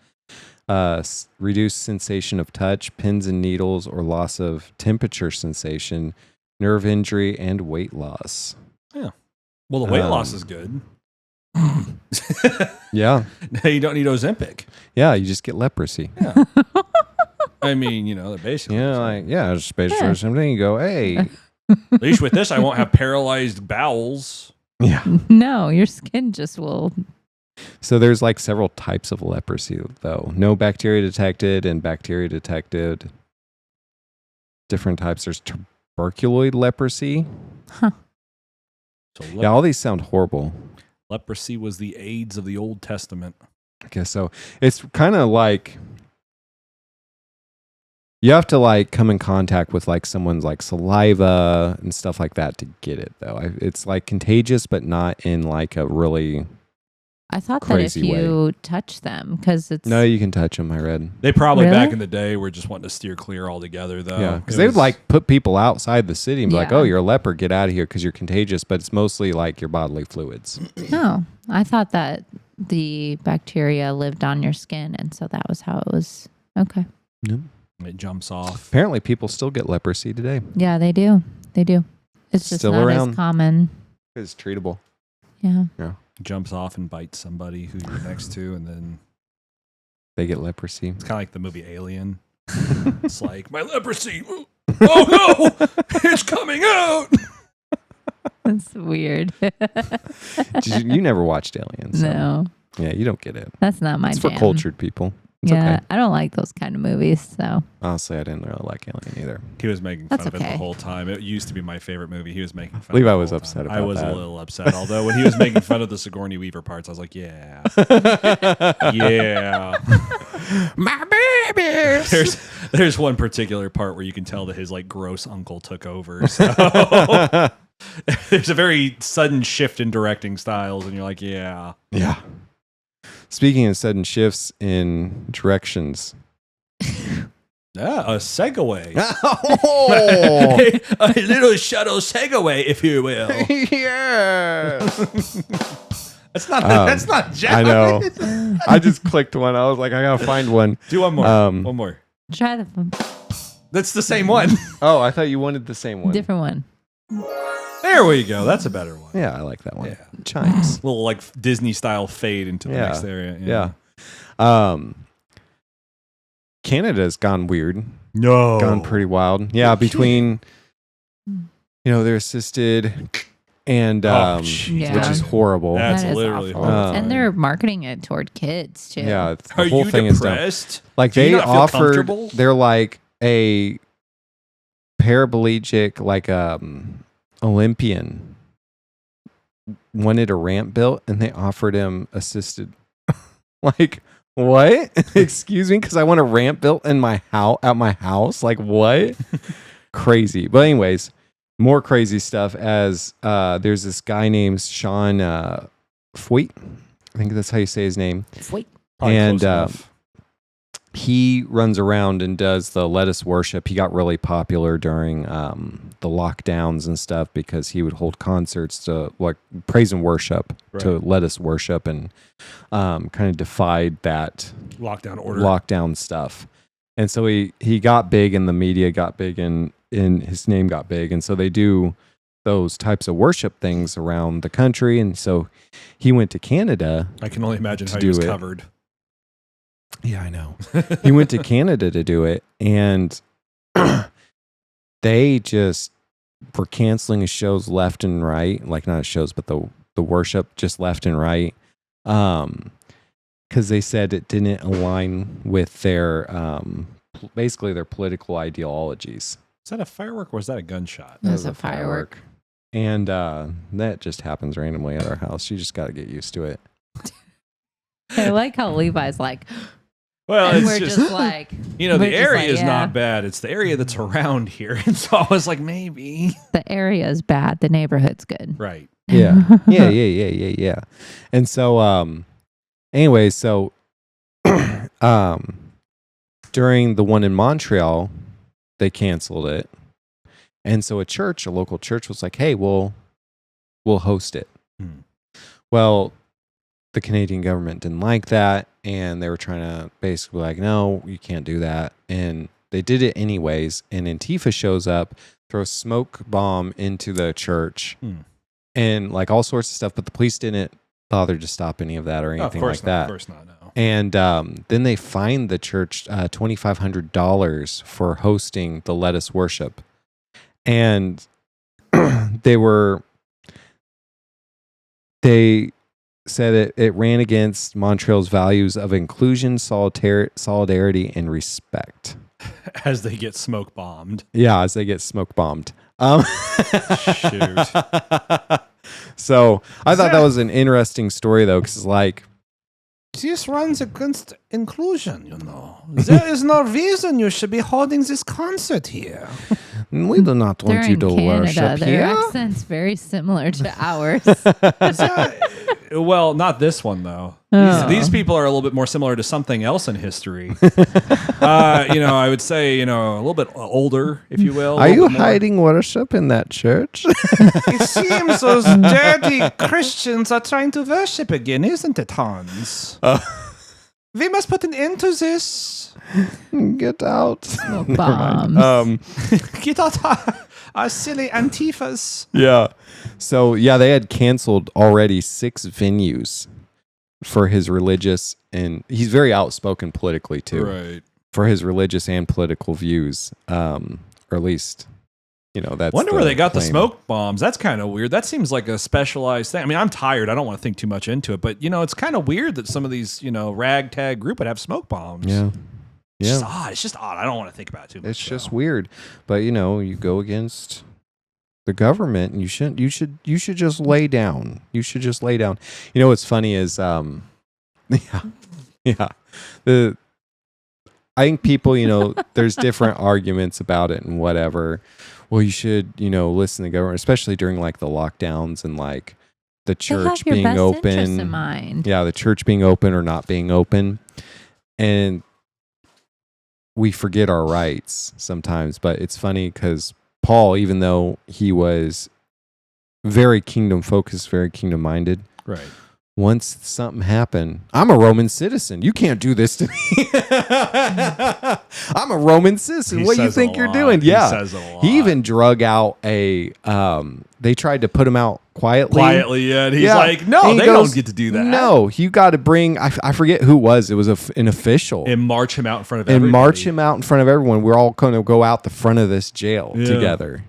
reduced sensation of touch, pins and needles, or loss of temperature sensation, nerve injury, and weight loss. Well, the weight loss is good. Yeah. You don't need Ozempic. Yeah, you just get leprosy. Yeah. I mean, they're basically. Just basically something. You go, hey. At least with this, I won't have paralyzed bowels. Yeah. No, your skin just will. So there's like several types of leprosy, though. No bacteria detected and bacteria detected. Different types. There's tuberculoid leprosy. Huh. So Yeah, all these sound horrible. leprosy was the AIDS of the Old Testament. I guess so. It's kind of like you have to like come in contact with like someone's like saliva and stuff like that to get it, though. It's like contagious, but not in like a really. I thought that if Crazy you touch them, because it's. No, you can touch them. I read. They probably Really? back in the day were just wanting to steer clear altogether, though. Yeah, because It they would was- like put people outside the city and be like, Yeah. "Oh, you're a leper. Get out of here because you're contagious." But it's mostly like your bodily fluids. No, I thought that the bacteria lived on your skin, and so that was how it was. Okay. It jumps off. Apparently, people still get leprosy today. Yeah, they do. They do. It's just Still not around. as common. It's treatable. Yeah. Jumps off and bites somebody who you're next to, and then They get leprosy. it's kind of like the movie Alien. It's like, my leprosy. Oh no, it's coming out. That's weird. You never watched Aliens. so- No, Yeah, you don't get it. that's not my It's jam. for cultured people. It's Yeah, okay. I don't like those kind of movies. So Honestly, I didn't really like Alien either. He was making fun That's of it okay. the whole time. It used to be my favorite movie. He was making fun Levi of it the was whole upset time. I about was that. a little upset. Although when he was making fun of the Sigourney Weaver parts, I was like, yeah. Yeah. My baby. There's one particular part where you can tell that his like gross uncle took over. So there's a very sudden shift in directing styles, and you're like, yeah. Yeah. Speaking of sudden shifts in directions. Yeah, a segue. Oh, A little shuttle segue, if you will. yeah. That's not I know. I just clicked one. I was like, I gotta find one. Do one more. One more. try the That's the same one. Oh, I thought you wanted the same one. different one. There we go. That's a better one. Yeah, I like that one. Yeah. Chimes. Little like Disney style fade into the Yeah. next area. Yeah. Canada's gone weird. No. Gone pretty wild. Yeah, between their assisted and Yeah. which is horrible. That's That is literally awful. horrible. And they're marketing it toward kids too. Yeah, the Are whole you thing is dumb. depressed? Like Do you they not feel offered, comfortable? they're like a paraplegic, like Olympian wanted a ramp built, and they offered him assisted. Like what? Excuse me, because I want a ramp built in my house at my house. Like what? Crazy. But anyways, more crazy stuff as there's this guy named Sean Foyt. I think that's how you say his name. Foyt. Probably And close enough. he runs around and does the lettuce worship. He got really popular during the lockdowns and stuff because he would hold concerts to like praise and worship to lettuce worship and kind of defied that Lockdown order. lockdown stuff. And so he got big and the media got big and his name got big. And so they do those types of worship things around the country. And so he went to Canada. I can only imagine how do he was it. covered. Yeah, I know. He went to Canada to do it, and they just were canceling his shows left and right. Like not his shows, but the worship just left and right. Because they said it didn't align with their basically their political ideologies. Is that a firework or was that a gunshot? That That's was a firework. And that just happens randomly at our house. You just got to get used to it. I like how Levi's like, Well, and it's we're just, just like, you know, we're the just area like, is yeah. not bad. It's the area that's around here. And so I was like, maybe. the area is bad. The neighborhood's good. Right. Yeah. And so, anyway, so during the one in Montreal, they canceled it. And so a local church was like, hey, we'll host it. Well, the Canadian government didn't like that. And they were trying to basically like, no, you can't do that. And they did it anyways. And Antifa shows up, throws smoke bomb into the church and like all sorts of stuff. But the police didn't bother to stop any of that or anything like that. Of course not, no. And then they fined the church $2,500 for hosting the lettuce worship. And they said it ran against Montreal's values of inclusion, solidarity, and respect. As they get smoke bombed. Yeah, as they get smoke bombed. Shoot. So I thought that was an interesting story, though, because like, This runs against inclusion, you know. There is no reason you should be holding this concert here. we do not They're want you in to Canada. worship Their here. accent's very similar to ours. Well, not this one, though. Oh. These people are a little bit more similar to something else in history. I would say, a little bit older, if you will. Are you hiding worship in that church? It seems those dirty Christians are trying to worship again, isn't it, Hans? We must put an end to this. Get out. Smoke Never mind. bombs. Get out our silly Antifas. Yeah. So, yeah, they had canceled already 6 venues for his religious, and he's very outspoken politically, too. Right. For his religious and political views, or at least, that's Wonder where they got the claim. smoke bombs. That's kind of weird. That seems like a specialized thing. I mean, I'm tired. I don't want to think too much into it, but it's kind of weird that some of these, ragtag group would have smoke bombs. Yeah. It's just Yeah. odd. It's just odd. I don't want to think about it too much. It's just though. weird. But, you go against the government and you should just lay down. You should just lay down. What's funny is yeah. I think people, there's different arguments about it and whatever. Well, you should, listen to the government, especially during like the lockdowns and like the They have church your being best interests in open. mind. Yeah, the church being open or not being open. And we forget our rights sometimes, but it's funny because Paul, even though he was very kingdom focused, very kingdom minded, Right. once something happened, I'm a Roman citizen. You can't do this to me. I'm a Roman citizen. He What do you says it think a you're lot. doing? He Yeah. says it a lot. He even drug out they tried to put him out quietly. Yeah. And he's Yeah. like, no, And he they goes, don't get to do that. No, you got to bring, I forget who it was. It was an official. And march him out in front of And everybody. march him out in front of everyone. We're all going to go out the front of this jail Yeah. together.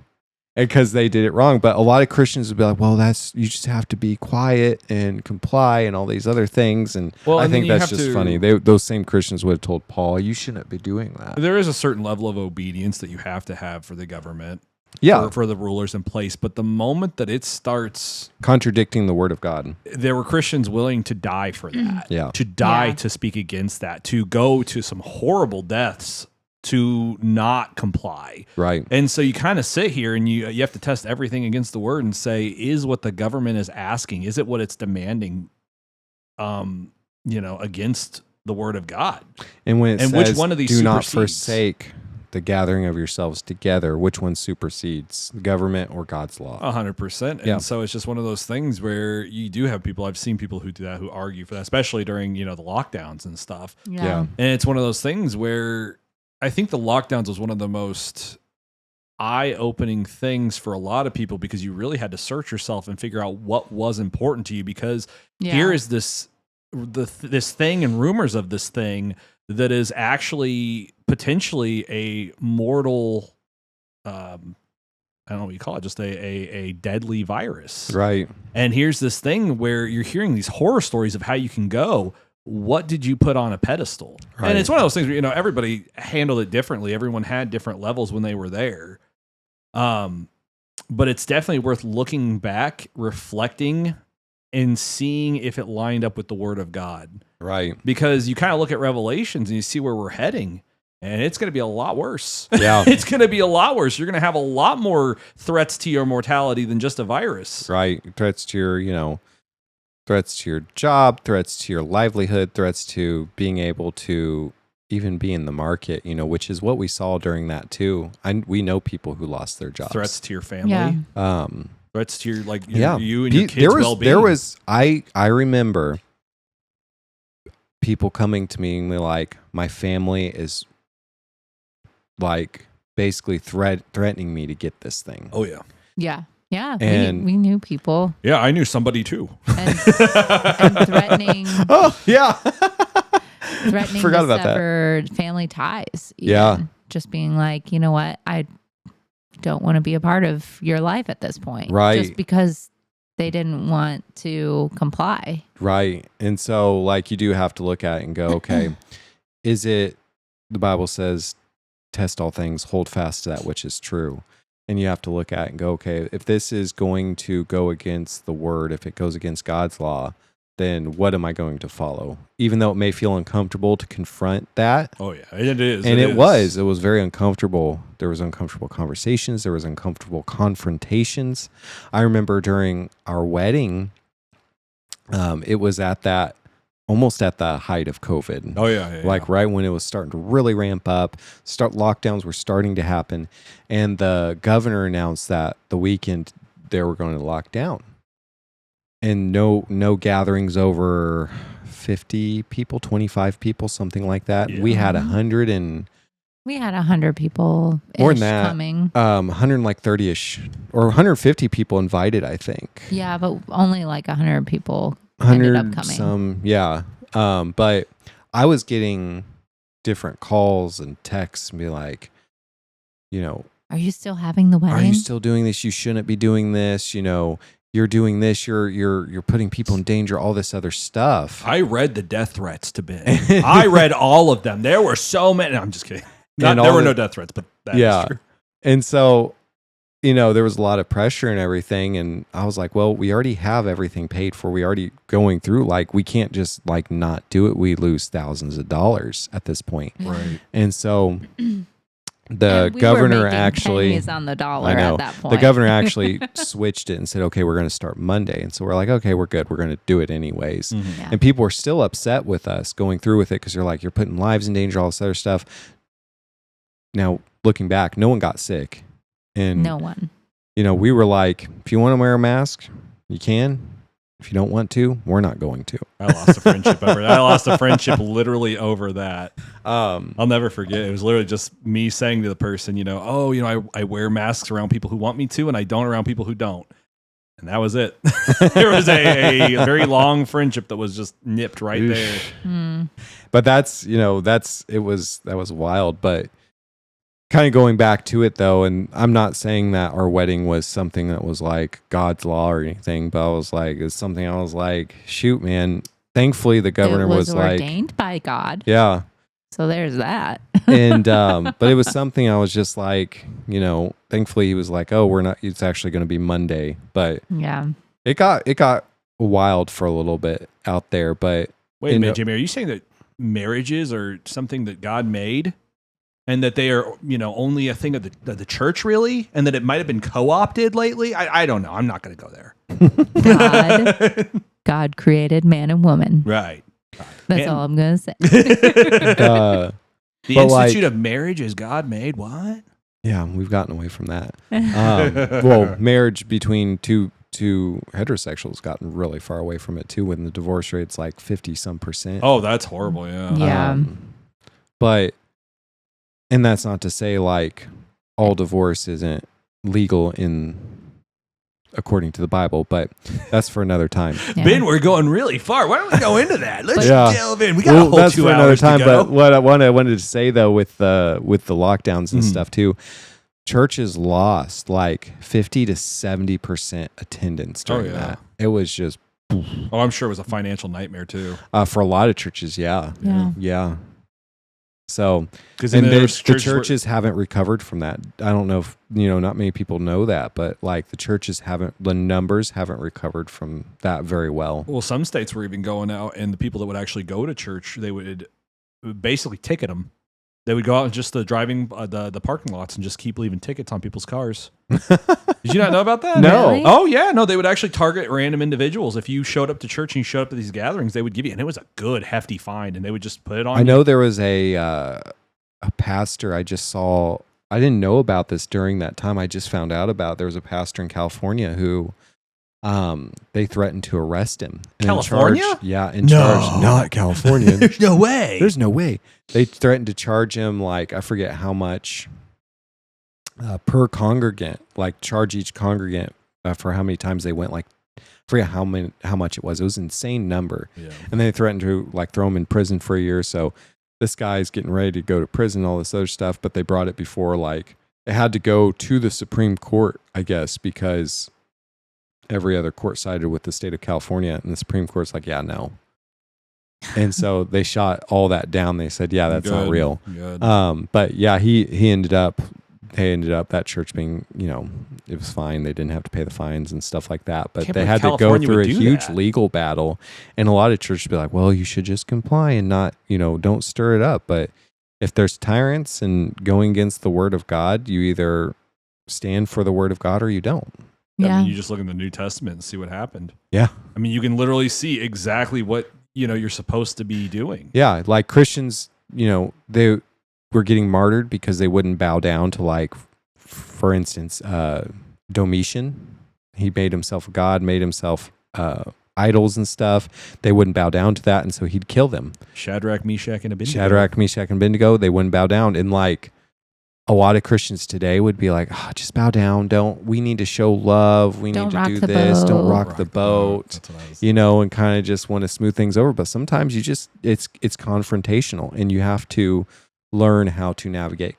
Because they did it wrong. But a lot of Christians would be like, well, you just have to be quiet and comply and all these other things. And Well, I and then think you that's have just to- funny. Those same Christians would have told Paul, you shouldn't be doing that. There is a certain level of obedience that you have to have for the government. Yeah. For the rulers in place. But the moment that it starts, Contradicting the word of God. there were Christians willing to die for that. Yeah. To die Yeah. to speak against that. To go to some horrible deaths to not comply. Right. And so you kind of sit here and you have to test everything against the word and say, is what the government is asking, is it what it's demanding, against the word of God? And when it And says, which one of these do not supersedes? forsake the gathering of yourselves together, which one supersedes, the government or God's law? 100%. And Yeah. so it's just one of those things where you do have people, I've seen people who do that, who argue for that, especially during, the lockdowns and stuff. Yeah. And it's one of those things where I think the lockdowns was one of the most eye-opening things for a lot of people, because you really had to search yourself and figure out what was important to you, because here is this thing and rumors of this thing that is actually potentially a mortal, I don't know what you call it, just a deadly virus. Right. And here's this thing where you're hearing these horror stories of how you can go. What did you put on a pedestal? Right. And it's one of those things where, everybody handled it differently. Everyone had different levels when they were there. But it's definitely worth looking back, reflecting, and seeing if it lined up with the word of God. Right. Because you kind of look at Revelations and you see where we're heading, and it's going to be a lot worse. Yeah. It's going to be a lot worse. You're going to have a lot more threats to your mortality than just a virus. Right. Threats to your, threats to your job, threats to your livelihood, threats to being able to even be in the market, which is what we saw during that too. We know people who lost their jobs. Threats to your family. Yeah. Threats to your Yeah. you and your kids' well-being. I remember people coming to me and be like, my family is like basically threatening me to get this thing. Oh yeah. Yeah. Yeah. And- we knew people Yeah, I knew somebody too. and threatening Oh, yeah. threatening Forgot to about that. sever family ties. even. Yeah. Just being like, you know what? I don't want to be a part of your life at this point. Right. Just because they didn't want to comply. Right. And so like you do have to look at it and go, okay, the Bible says, test all things, hold fast to that which is true. And you have to look at it and go, okay, if this is going to go against the word, if it goes against God's law, then what am I going to follow? Even though it may feel uncomfortable to confront that. Oh yeah, it is. And it is. was very uncomfortable. There was uncomfortable conversations. There was uncomfortable confrontations. I remember during our wedding, it was almost at the height of COVID. Oh yeah. Like right when it was starting to really ramp up, lockdowns were starting to happen. And the governor announced that the weekend they were going to lock down. And no gatherings over 50 people, 25 people, something like that. Yeah. We had 100 and We had 100 people more than that, coming. 130-ish or 150 people invited, I think. Yeah, but only like 100 people ended up 100 coming. some, yeah. But I was getting different calls and texts and be like, Are you still having the wedding? are you still doing this? You shouldn't be doing this. You're doing this. You're putting people in danger. All this other stuff. I read the death threats to Ben. I read all of them. There were so many. No, I'm just kidding. And There all were the- no death threats, but that is true. And so, there was a lot of pressure and everything. And I was like, well, we already have everything paid for. We already going through. Like, we can't just like not do it. We lose thousands of dollars at this point. Right. And so the And we were governor making actually, pennies on the dollar I know, at that point. the governor actually switched it and said, okay, we're going to start Monday. And so we're like, okay, we're good. We're going to do it anyways. Mhm. Yeah. And people were still upset with us going through with it because they're like, you're putting lives in danger, all this other stuff. Now, looking back, no one got sick. And, No one. we were like, if you want to wear a mask, you can. If you don't want to, we're not going to. I lost a friendship over that. I lost a friendship literally over that. I'll never forget. It was literally just me saying to the person, I wear masks around people who want me to, and I don't around people who don't. And that was it. There was a very long friendship that was just nipped right Oof. there. Mm. But that was wild. But kind of going back to it though, and I'm not saying that our wedding was something that was like God's law or anything, but I was like, it's something I was like, shoot, man. Thankfully, the governor It was like, ordained by God. yeah. So there's that. And but it was something I was just like, thankfully he was like, oh, we're not. It's actually going to be Monday, but Yeah. it got wild for a little bit out there. But Wait a You minute, know- Jimmy. Are you saying that marriages are something that God made? and that they are, only a thing of the church, really, and that it might have been co-opted lately. I don't know. I'm not going to go there. God created man and woman. Right. That's all I'm going to say. Uh, The But, institute like- of marriage is God made. What? yeah, we've gotten away from that. Well, marriage between two heterosexuals gotten really far away from it too. When the divorce rate's like 50% Oh, that's horrible. Yeah. Yeah. But, and that's not to say like all divorce isn't legal according to the Bible, but that's for another time. Yeah. Ben, we're going really far. Why don't we go into that? Let's Yeah. delve in. We got a whole that's 2 for another hours time. to go. But what I wanted to say though, with the lockdowns and Mhm. stuff too, churches lost like 50 to 70% attendance during yeah. that. It was just Oh, I'm sure it was a financial nightmare too. for a lot of churches. Yeah. Yeah. So, Because and the churches churches haven't recovered from that. I don't know if, not many people know that, but like the numbers haven't recovered from that very well. well, some states were even going out, and the people that would actually go to church, they would basically ticket them. They would go out and just the parking lots and just keep leaving tickets on people's cars. Did you not know about that? No. Really? Oh yeah, no. They would actually target random individuals. If you showed up to church and you showed up to these gatherings, they would give you, and it was a good hefty fine, and they would just put it on. I know there was a pastor I just saw. I didn't know about this during that time. I just found out about there was a pastor in California who they threatened to arrest him. And California? in charge. Not California. There's no way. There's no way. They threatened to charge him like I forget how much per congregant, like charge each congregant for how many times they went. Like I forget how much it was. It was an insane number. Yeah. And they threatened to like throw him in prison for a year. So this guy's getting ready to go to prison, all this other stuff. But they brought it before, like it had to go to the Supreme Court, I guess, because every other court sided with the state of California, and the Supreme Court's like, yeah, no. And so they shot all that down. They said, yeah, that's not Good. real. Good. But yeah, they ended up that church being, it was fine. They didn't have to pay the fines and stuff like that. But Can't they believe had to go California through a would do huge that. legal battle. And a lot of churches be like, well, you should just comply and not, don't stir it up. But if there's tyrants and going against the word of God, you either stand for the word of God or you don't. I Yeah. mean, you just look in the New Testament and see what happened. Yeah. I mean, you can literally see exactly what you're supposed to be doing. Yeah. Like Christians, they were getting martyred because they wouldn't bow down to, like, for instance, Domitian. He made himself a god, made himself idols and stuff. They wouldn't bow down to that, and so he'd kill them. Shadrach, Meshach, and Abednego. Shadrach, Meshach, and Abednego, they wouldn't bow down. And like a lot of Christians today would be like, just bow down. We need to show love. We Don't need to rock do the this. Don't boat. rock the boat. That's what I was And kind of just want to smooth things over. But sometimes it's confrontational, and you have to learn how to navigate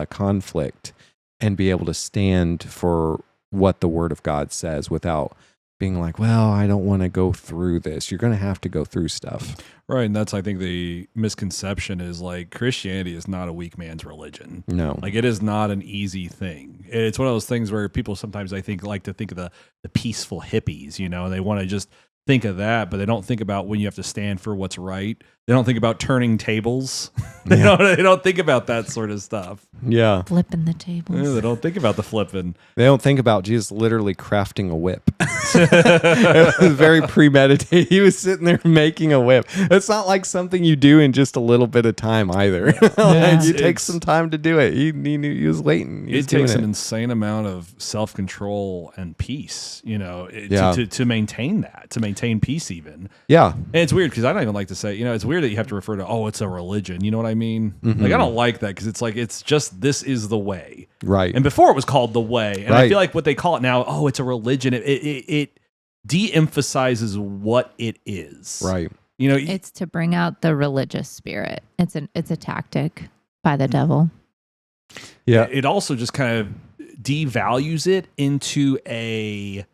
conflict and be able to stand for what the word of God says without being like, well, I don't want to go through this. You're going to have to go through stuff. Right, and that's, I think, the misconception is like Christianity is not a weak man's religion. No. Like, it is not an easy thing. It's one of those things where people sometimes, I think, like to think of the peaceful hippies, and they want to just think of that, but they don't think about when you have to stand for what's right. They don't think about turning tables. They don't think about that sort of stuff. Yeah. Flipping the tables. Yeah, they don't think about the flipping. They don't think about Jesus literally crafting a whip. It was very premeditated. He was sitting there making a whip. It's not like something you do in just a little bit of time either. Yeah. You take some time to do it. He knew he was waiting. He was It takes doing an insane amount of self-control and peace, Yeah. to maintain that, to maintain peace even. Yeah. And it's weird because I don't even like to say, it's weird that you have to refer to, it's a religion. You know what I mean? Mhm. Like, I don't like that because it's like, it's just, this is the way. Right. And before it was called the way. And I Right. feel like what they call it now, it's a religion. It de-emphasizes what it is. Right. It's to bring out the religious spirit. It's a tactic by the devil. Yeah. It also just kind of devalues it into a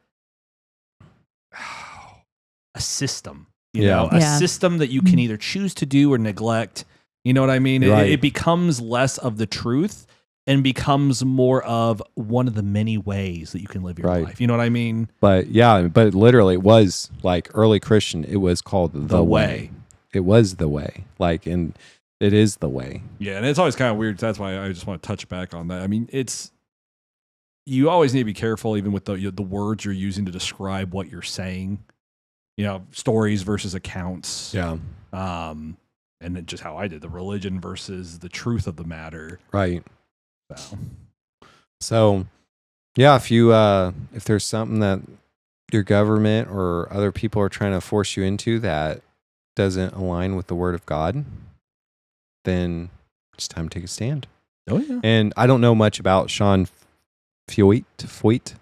system. Yeah. A Yeah. system that you can either choose to do or neglect. You know what I mean? Right. It becomes less of the truth and becomes more of one of the many ways that you can live your Right. life. You know what I mean? But literally it was like early Christian. It was called the way. It was the way. Like, and It is the way. Yeah, and it's always kind of weird. That's why I just want to touch back on that. I mean, you always need to be careful, even with the words you're using to describe what you're saying. You know, stories versus accounts. Yeah. And then just how I did the religion versus the truth of the matter. Right. So yeah, if there's something that your government or other people are trying to force you into that doesn't align with the word of God, then it's time to take a stand. Oh yeah. And I don't know much about Sean Foyt,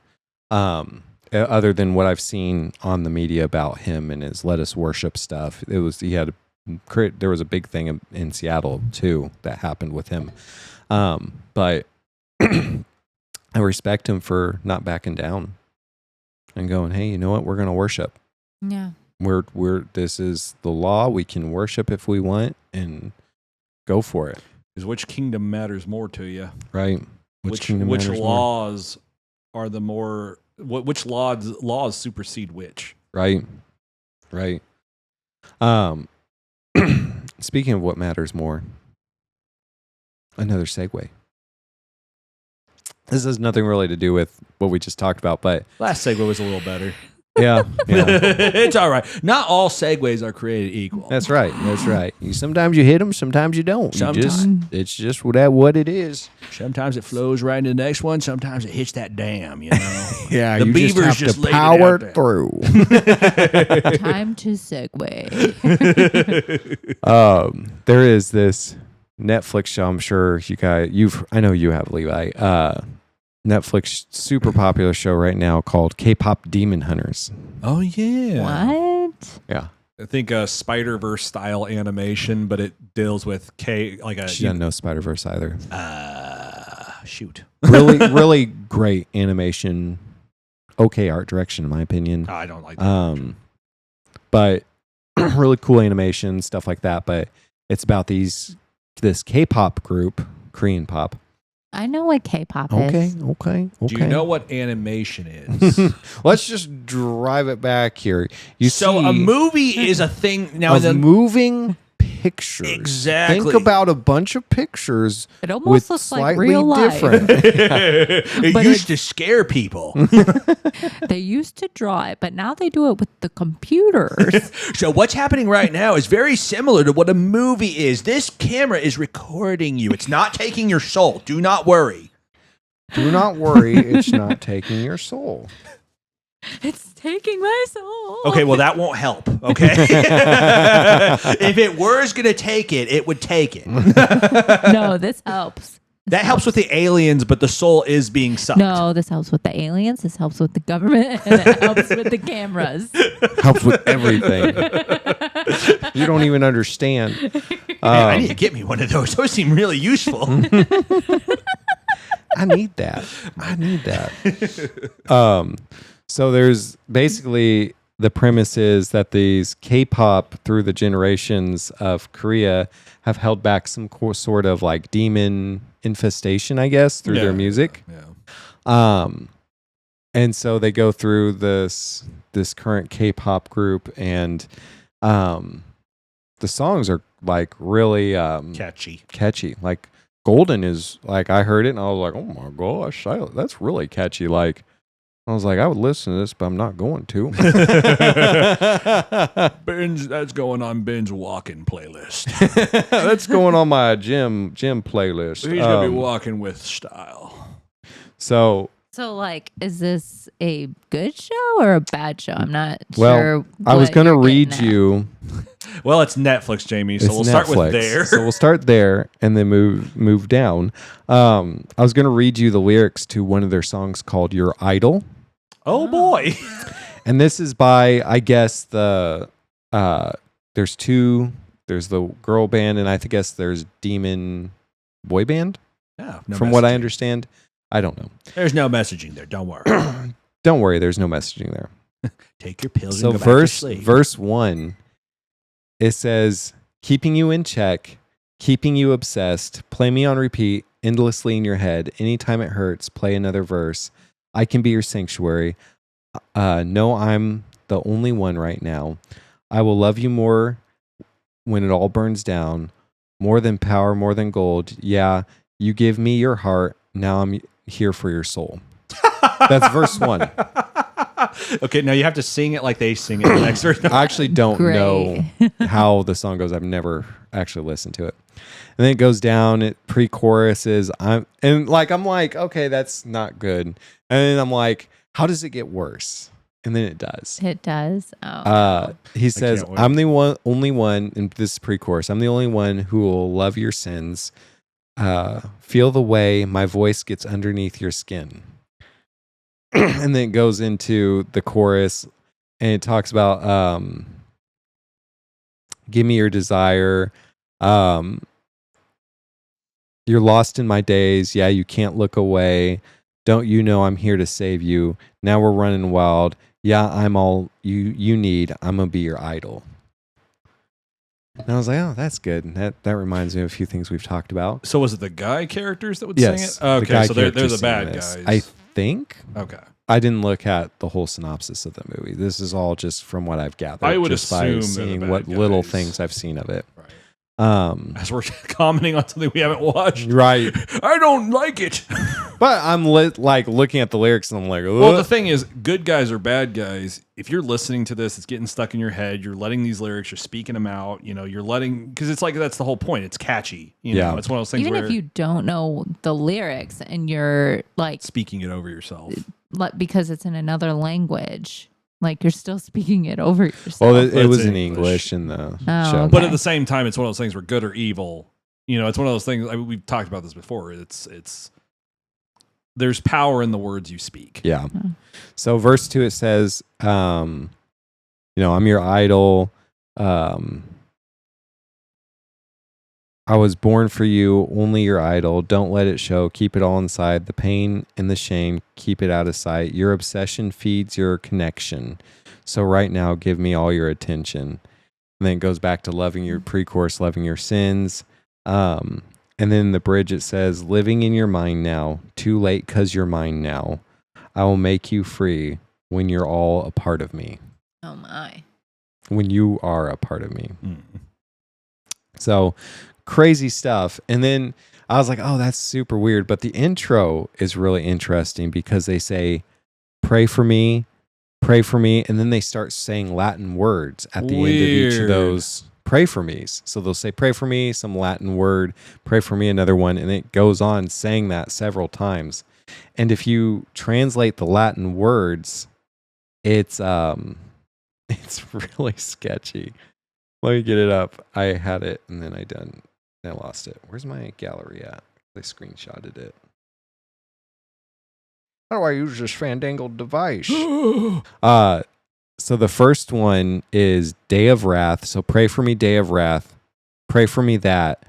other than what I've seen on the media about him and his Let Us Worship stuff. There was a big thing in Seattle too that happened with him. But I respect him for not backing down and going, hey, you know what? We're going to worship. Yeah. This is the law. We can worship if we want and go for it. Is which kingdom matters more to you? Right. Which kingdom matters more? laws are the more? Which laws supersede which? Right. Right. Speaking of what matters more, another segue. This has nothing really to do with what we just talked about, but Last segue was a little better. yeah. It's all right. Not all segues are created equal. That's right. Sometimes you hit them, sometimes you don't. It's just what it is. Sometimes it flows right into the next one. Sometimes it hits that dam. You know. Yeah, The you beavers just just have laid to it out power there. through. Time to segue. There is this Netflix show. I'm sure I know you have, Levi. Netflix super popular show right now called K-pop Demon Hunters. Oh yeah. What? Yeah. I think a Spider-Verse style animation, but it deals with She doesn't know Spider-Verse either. Shoot. Really great animation. Okay art direction, in my opinion. I don't like that. But really cool animation, stuff like that. But it's about this K-pop group, Korean pop. I know what K-pop is. Okay. Do you know what animation is? Let's just drive it back here. A movie is a thing now. Of moving pictures. Exactly. Think about a bunch of pictures. It with almost looks like slightly real life. different. It But used to scare people. They used to draw it, but now they do it with the computers. So what's happening right now is very similar to what a movie is. This camera is recording you. It's not taking your soul. Do not worry. Do not worry, it's not taking your soul. It's taking my soul. Okay, well that won't help. Okay, if it was gonna take it, it would take it. No, this helps. That helps with the aliens, but the soul is being sucked. No, this helps with the aliens. This helps with the government, and it helps with the cameras. Helps with everything. You don't even understand. Man, I need to get me one of those. Those seem really useful. I need that. So there's basically the premise is that these K-pop through the generations of Korea have held back some sort of like demon infestation, I guess, through their music. Yeah. And so they go through this current K-pop group, and the songs are like really catchy. Like Golden is like, I heard it and I was like, oh my gosh, that's really catchy. Like I was like, I would listen to this, but I'm not going to. Binge, that's going on binge walking playlist. That's going on my gym playlist. He's gonna be walking with style. So like, is this a good show or a bad show? I'm not well, sure. I was going to read you. Well, it's Netflix, Jamie. So It's we'll start with Netflix. there. So we'll start there and then move down. I was going to read you the lyrics to one of their songs called "Your Idol," Oh boy. and this is by, I guess, there's two. There's the girl band, and I guess there's demon boy band. Yeah, From what I understand, I don't know. There's no messaging there. Don't worry. Don't worry, there's no messaging there. Take your pills So and go back to sleep. verse 1, it says, keeping you in check, keeping you obsessed, play me on repeat, endlessly in your head. Anytime it hurts, play another verse. I can be your sanctuary. No, I'm the only one right now. I will love you more when it all burns down. more than power, more than gold. Yeah, you give me your heart. Now I'm here for your soul. That's verse 1. Okay, now you have to sing it like they sing it in the next verse. I actually don't Great. know how the song goes. I've never actually listened to it. And then it goes down. It pre-chorus is I'm like, okay, that's not good. And then I'm like, how does it get worse? And then it does. It does. Oh. He says, can't wait. I'm the only one in this pre-chorus. I'm the only one who will love your sins. Feel the way my voice gets underneath your skin. And then it goes into the chorus and it talks about give me your desire. You're lost in my days. Yeah, you can't look away. Don't you know I'm here to save you? Now we're running wild. Yeah, I'm all you need. I'm gonna be your idol. And I was like, oh, that's good. That reminds me of a few things we've talked about. So was it the guy characters that would Yes, sing it? the Okay, guy so they're characters the sing bad this. guys. I think. Okay. I didn't look at the whole synopsis of the movie. This is all just from what I've gathered. I would just by assume they're the seeing bad what little guys. things I've seen of it. Right. Right. As we're commenting on something we haven't watched. Right. I don't like it. But I'm like looking at the lyrics and I'm like, Well, the ugh. thing is, good guys or bad guys, if you're listening to this, it's getting stuck in your head. You're letting these lyrics, you're speaking them out. You know, you're letting, because it's like, that's the whole point. It's catchy. You know, Yeah. it's one of those things Even where if you don't know the lyrics and you're like, speaking it over yourself. because it's in another language, like you're still speaking it over yourself. Well, But it it's was in English. English in the Oh, show. okay. But at the same time, it's one of those things where good or evil, you know, it's one of those things. I mean, we've talked about this before. It's there's power in the words you speak. Yeah. Oh. So verse 2 it says, I'm your idol. I was born for you, only your idol. Don't let it show. Keep it all inside. The pain and the shame, keep it out of sight. Your obsession feeds your connection. So right now, give me all your attention. And then it goes back to loving your pre-chorus, loving your sins. And then in the bridge it says, living in your mind now. Too late because you're mine now. I will make you free when you're all a part of me. Oh my. When you are a part of me. Mm. So crazy stuff. And then I was like, oh, that's super weird. But the intro is really interesting because they say, pray for me. And then they start saying Latin words at the end of each of Weird. those pray for me's. So they'll say, pray for me, some Latin word, pray for me, another one. And it goes on saying that several times. And if you translate the Latin words, it's really sketchy. Let me get it up. I had it and then I lost it. Where's my gallery at? I screenshotted it. How do I use this fandangled device? So the first one is day of wrath. So pray for me, day of wrath. Pray for me that.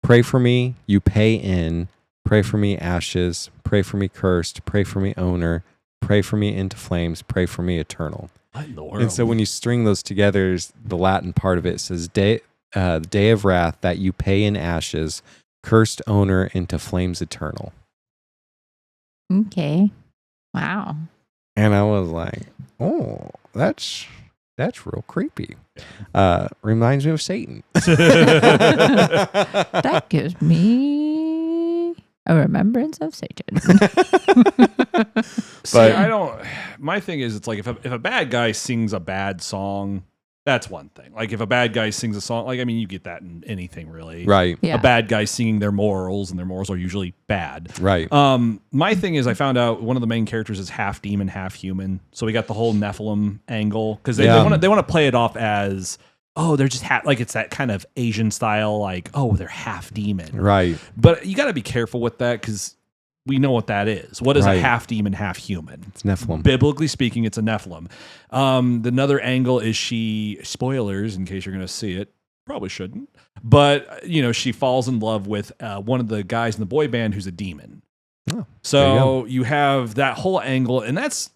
Pray for me, you pay in. Pray for me, ashes. Pray for me, cursed. Pray for me, owner. Pray for me, into flames. Pray for me, eternal. What in the world? And so when you string those together, the Latin part of it says day of wrath that you pay in ashes, cursed owner, into flames eternal. Okay. Wow. And I was like, oh, that's real creepy. Reminds me of Satan. That gives me a remembrance of Satan. See, But- I don't. My thing is, it's like if a bad guy sings a bad song, that's one thing. Like if a bad guy sings a song, like I mean, you get that in anything really. Right. Yeah. A bad guy singing their morals, and their morals are usually bad. Right. My thing is, I found out one of the main characters is half demon, half human. So we got the whole Nephilim angle because they Yeah. want to play it off as, oh, they're just like it's that kind of Asian style, like, oh, they're half demon. Right. But you got to be careful with that because we know what that is. What is a Right. half demon, half human? It's Nephilim. Biblically speaking, it's a Nephilim. Another angle is she, spoilers in case you're going to see it, probably shouldn't, but she falls in love with one of the guys in the boy band who's a demon. Oh, there you So you have that whole angle, and that's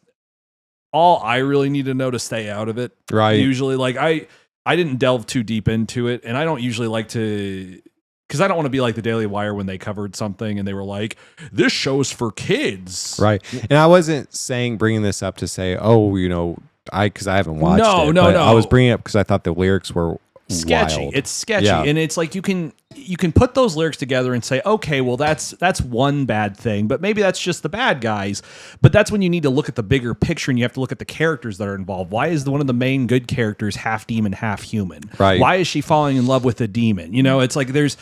all I really need to know to stay out of it. Right. Usually, like I didn't delve too deep into it, and I don't usually like to, because I don't want to be like the Daily Wire when they covered something and they were like, "This show's for kids." Right. And I wasn't bringing this up to say, oh, because I haven't watched No, it. no, but no. I was bringing it up because I thought the lyrics were sketchy. wild. It's sketchy, Yeah. and it's like you can put those lyrics together and say, okay, well that's one bad thing, but maybe that's just the bad guys. But that's when you need to look at the bigger picture, and you have to look at the characters that are involved. Why is one of the main good characters half demon, half human? Right. Why is she falling in love with a demon? You know, it's like there's.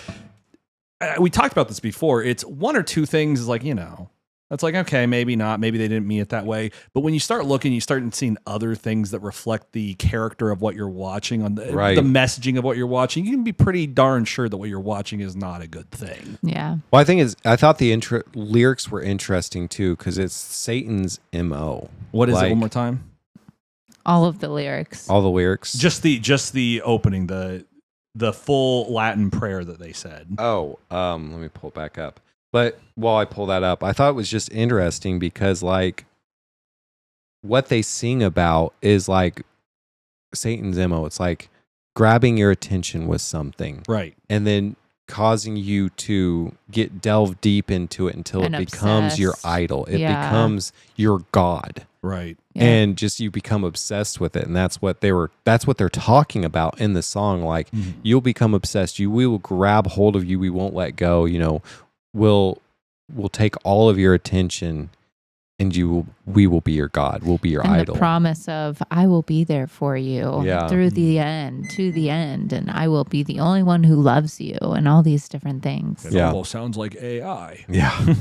We talked about this before. It's one or two things is like, you know, that's like, okay, maybe not. Maybe they didn't mean it that way. But when you start looking, you start seeing other things that reflect the character of what you're watching, on the messaging of what you're watching. You can be pretty darn sure that what you're watching is not a good thing. Yeah. Well, I thought the lyrics were interesting too, because it's Satan's MO. What is it one more time? All of the lyrics. All the lyrics. Just the opening, the full Latin prayer that they said. Oh, let me pull it back up. But while I pull that up, I thought it was just interesting because, like, what they sing about is like Satan's MO. It's like grabbing your attention with something, Right. and then causing you to delve deep into it until And it becomes your obsessed. idol. It Yeah. becomes your god. Right. Yeah. And just you become obsessed with it, and that's what they're talking about in the song. Like, you'll become obsessed. We will grab hold of you. We won't let go. You know, we'll take all of your attention, and we will be your god. We'll be your and idol. the promise of I will be there for you Yeah. through the end, to the end, and I will be the only one who loves you, and all these different things. It Yeah. almost sounds like AI. Yeah.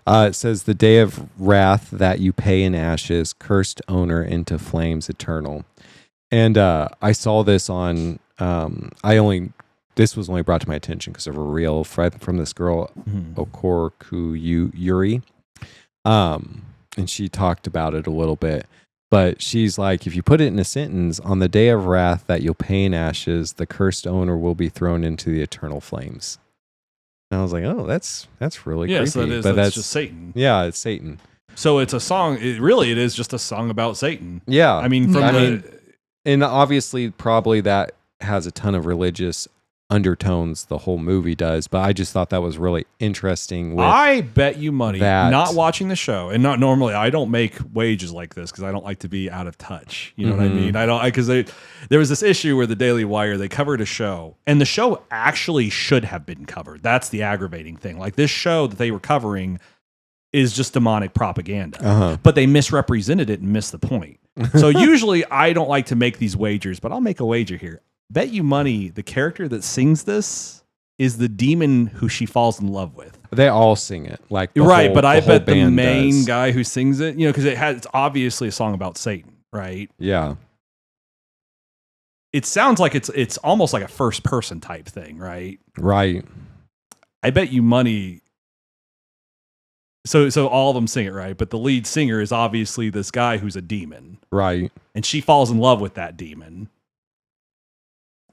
It says, the day of wrath that you pay in ashes, cursed owner into flames eternal. And I saw this on, this was only brought to my attention because of a reel from this girl, Okorku Yuri. And she talked about it a little bit. But she's like, if you put it in a sentence, on the day of wrath that you'll pay in ashes, the cursed owner will be thrown into the eternal flames. And I was like, oh, that's really Yes, creepy. that's just Satan. Yeah, it's Satan. So it's a song. It is just a song about Satan. Yeah. I mean, And obviously probably that has a ton of religious undertones, the whole movie does, but I just thought that was really interesting. I bet you money, that. not watching the show, and not normally, I don't make wages like this because I don't like to be out of touch. You know what I mean? Because there was this issue where the Daily Wire, they covered a show, and the show actually should have been covered. That's the aggravating thing. Like, this show that they were covering is just demonic propaganda, but they misrepresented it and missed the point. So usually I don't like to make these wagers, but I'll make a wager here. Bet you money the character that sings this is the demon who she falls in love with. They all sing it, like Right, but I bet the band main does. guy who sings it, you know, because it's obviously a song about Satan, right? Yeah, It sounds like it's almost like a first person type thing, right? right. I bet you money. So all of them sing it, right? But the lead singer is obviously this guy who's a demon, Right. and she falls in love with that demon.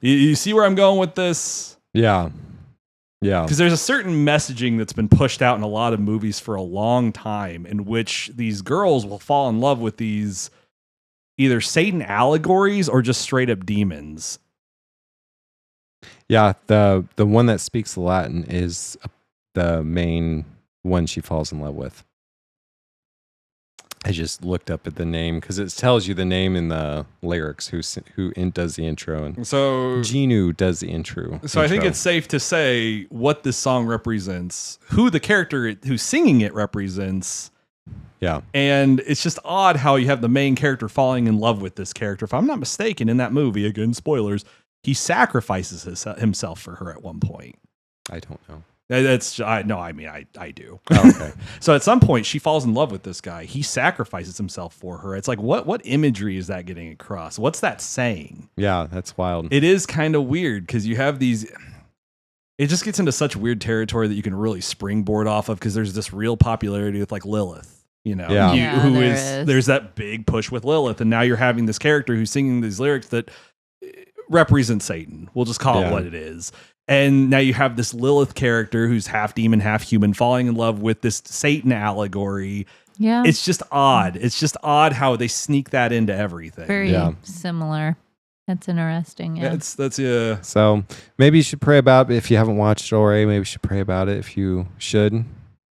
You see where I'm going with this? Yeah. Yeah. Because there's a certain messaging that's been pushed out in a lot of movies for a long time, in which these girls will fall in love with these either Satan allegories or just straight up demons. Yeah. The one that speaks the Latin is the main one she falls in love with. I just looked up at the name because it tells you the name in the lyrics who does the intro, and So Genu does the intro. So I think it's safe to say what this song represents, who the character who's singing it represents. Yeah. And it's just odd how you have the main character falling in love with this character. If I'm not mistaken, in that movie, again, spoilers, he sacrifices himself for her at one point. I don't know. I do. Oh, okay. So at some point, she falls in love with this guy. He sacrifices himself for her. It's like, what imagery is that getting across? What's that saying? Yeah, that's wild. It is kind of weird because you have these. It just gets into such weird territory that you can really springboard off of, because there's this real popularity with like Lilith, you know, Yeah. there's that big push with Lilith, and now you're having this character who's singing these lyrics that represent Satan. We'll just call it what it is. And now you have this Lilith character who's half demon, half human, falling in love with this Satan allegory. Yeah. It's just odd. It's just odd how they sneak that into everything. Very similar. That's interesting. Yeah. That's So maybe you should pray about it if you haven't watched it already. Maybe you should pray about it if you should.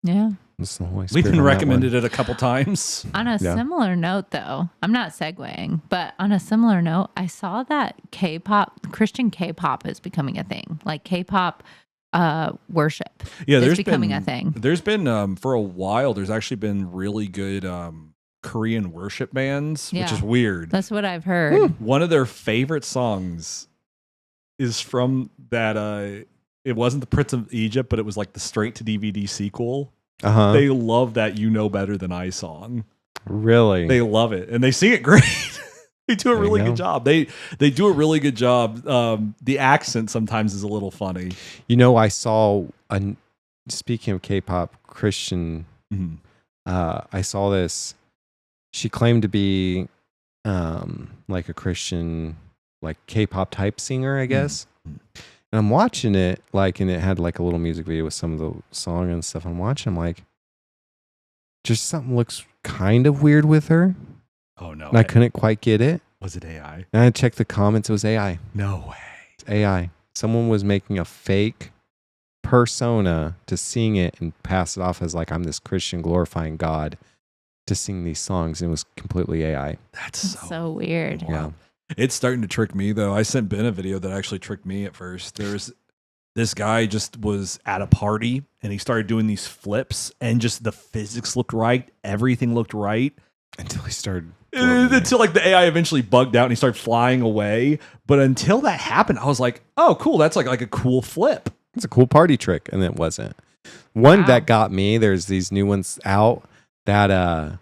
Yeah. It's the Holy We've Spirit been on that recommended one. it a couple times. On a similar note, though, I'm not segueing, but on a similar note, I saw that Christian K-pop is becoming a thing. Like K-pop worship Yeah, is there's becoming been a thing. There's been for a while. There's actually been really good Korean worship bands, which Yeah. is weird. That's what I've heard. One of their favorite songs is from that. It wasn't the Prince of Egypt, but it was like the straight to DVD sequel. Uh-huh. They love that "You Know Better Than I" song. Really? They love it, and they sing it great. They do a There you really go. good job. They do a really good job. The accent sometimes is a little funny. You know, I saw speaking of K-pop Christian, Mhm. I saw this. She claimed to be like a Christian, like K-pop type singer, I guess. Mhm. And I'm watching it, like, and it had like a little music video with some of the song and stuff. I'm watching, I'm like, just something looks kind of weird with her. Oh no! And I couldn't quite get it. Was it AI? And I checked the comments, it was AI. No way. It's AI. Someone was making a fake persona to sing it and pass it off as like, I'm this Christian glorifying God to sing these songs. And it was completely AI. That's It's so weird. Yeah. It's starting to trick me though. I sent Ben a video that actually tricked me at first. There's this guy just was at a party and he started doing these flips and just the physics looked right. Everything looked right. Until he started. Until like the AI eventually bugged out and he started flying away. But until that happened, I was like, oh, cool. That's like a cool flip. It's a cool party trick. And it wasn't. One Wow. that got me, there's these new ones out that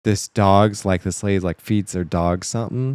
this dog's like, this lady like feeds their dog something.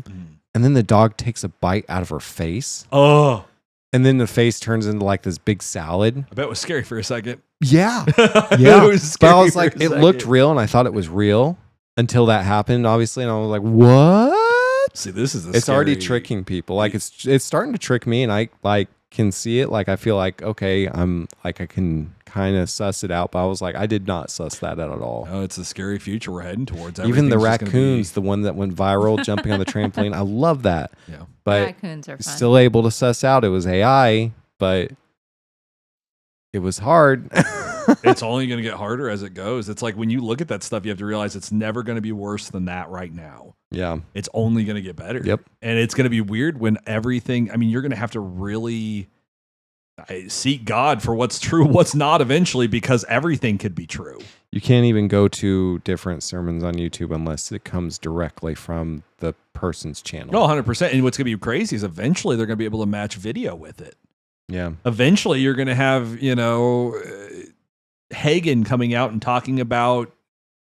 And then the dog takes a bite out of her face. Oh, And then the face turns into like this big salad. I bet it was scary for a second. Yeah. It Yeah. was But scary I was for like, a it looked second. real and I thought it was real until that happened, obviously. And I was like, what? See, this is It's already scary- tricking people. Like it's starting to trick me and I like can see it. Like I feel like, okay, I'm like, I can kind of suss it out. But I was like, I did not suss that out at all. Oh, it's a scary future we're heading towards. Even the Everything's just gonna be- raccoons, the one that went viral jumping on the trampoline. I love that. Yeah. But Raccoons are fun. still able to suss out it was AI, but it was hard. It's only going to get harder as it goes. It's like when you look at that stuff, you have to realize it's never going to be worse than that right now. Yeah. It's only going to get better. Yep. And it's going to be weird when everything, I mean, you're going to have to really seek God for what's true, what's not eventually, because everything could be true. You can't even go to different sermons on YouTube unless it comes directly from the person's channel. No, 100%. And what's going to be crazy is eventually they're going to be able to match video with it. Yeah. Eventually you're going to have, Hagen coming out and talking about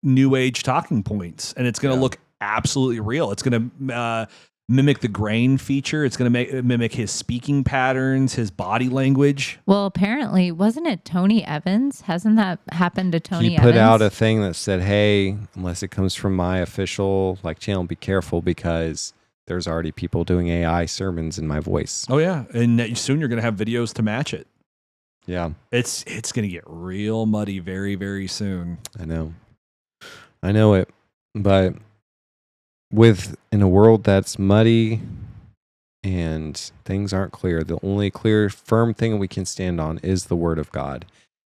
new age talking points, and it's going to Yeah. look absolutely real. It's going to mimic the grain feature. It's going to mimic his speaking patterns, his body language. Well, apparently, wasn't it Tony Evans? Hasn't that happened to Tony He put Evans? out a thing that said, hey, unless it comes from my official like channel, be careful because there's already people doing AI sermons in my voice. Oh yeah, and soon you're going to have videos to match it. Yeah, It's going to get real muddy very, very soon. I know it. But in a world that's muddy and things aren't clear, the only clear, firm thing we can stand on is the word of God.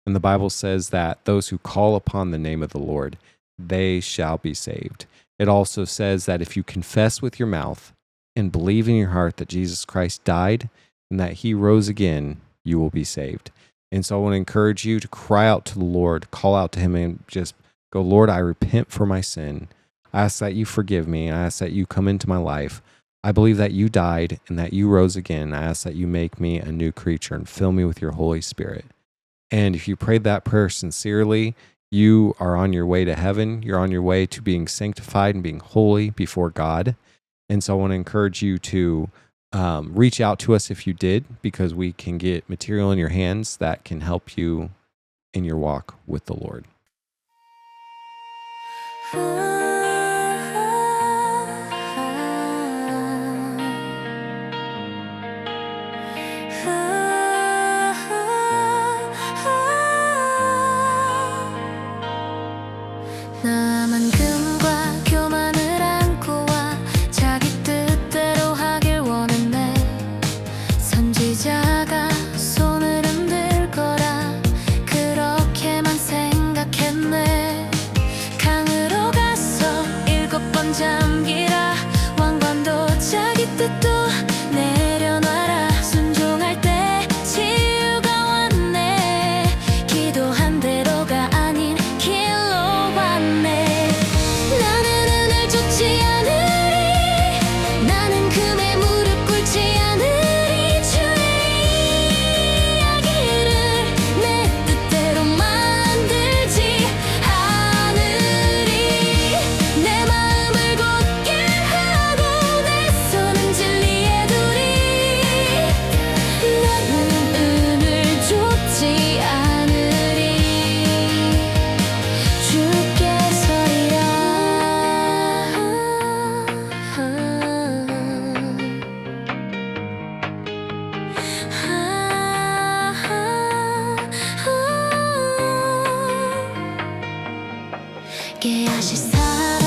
And the Bible says that those who call upon the name of the Lord, they shall be saved. It also says that if you confess with your mouth and believe in your heart that Jesus Christ died and that he rose again, you will be saved. And so I want to encourage you to cry out to the Lord, call out to him and just go, Lord, I repent for my sin. I ask that you forgive me. I ask that you come into my life. I believe that you died and that you rose again. I ask that you make me a new creature and fill me with your Holy Spirit. And if you prayed that prayer sincerely, you are on your way to heaven. You're on your way to being sanctified and being holy before God. And so I want to encourage you to reach out to us if you did, because we can get material in your hands that can help you in your walk with the Lord. 나만 금과 교만을 안고와 자기 뜻대로 하길 원했네. 선지자가 손을 흔들 거라 그렇게만 생각 깨앗이 살아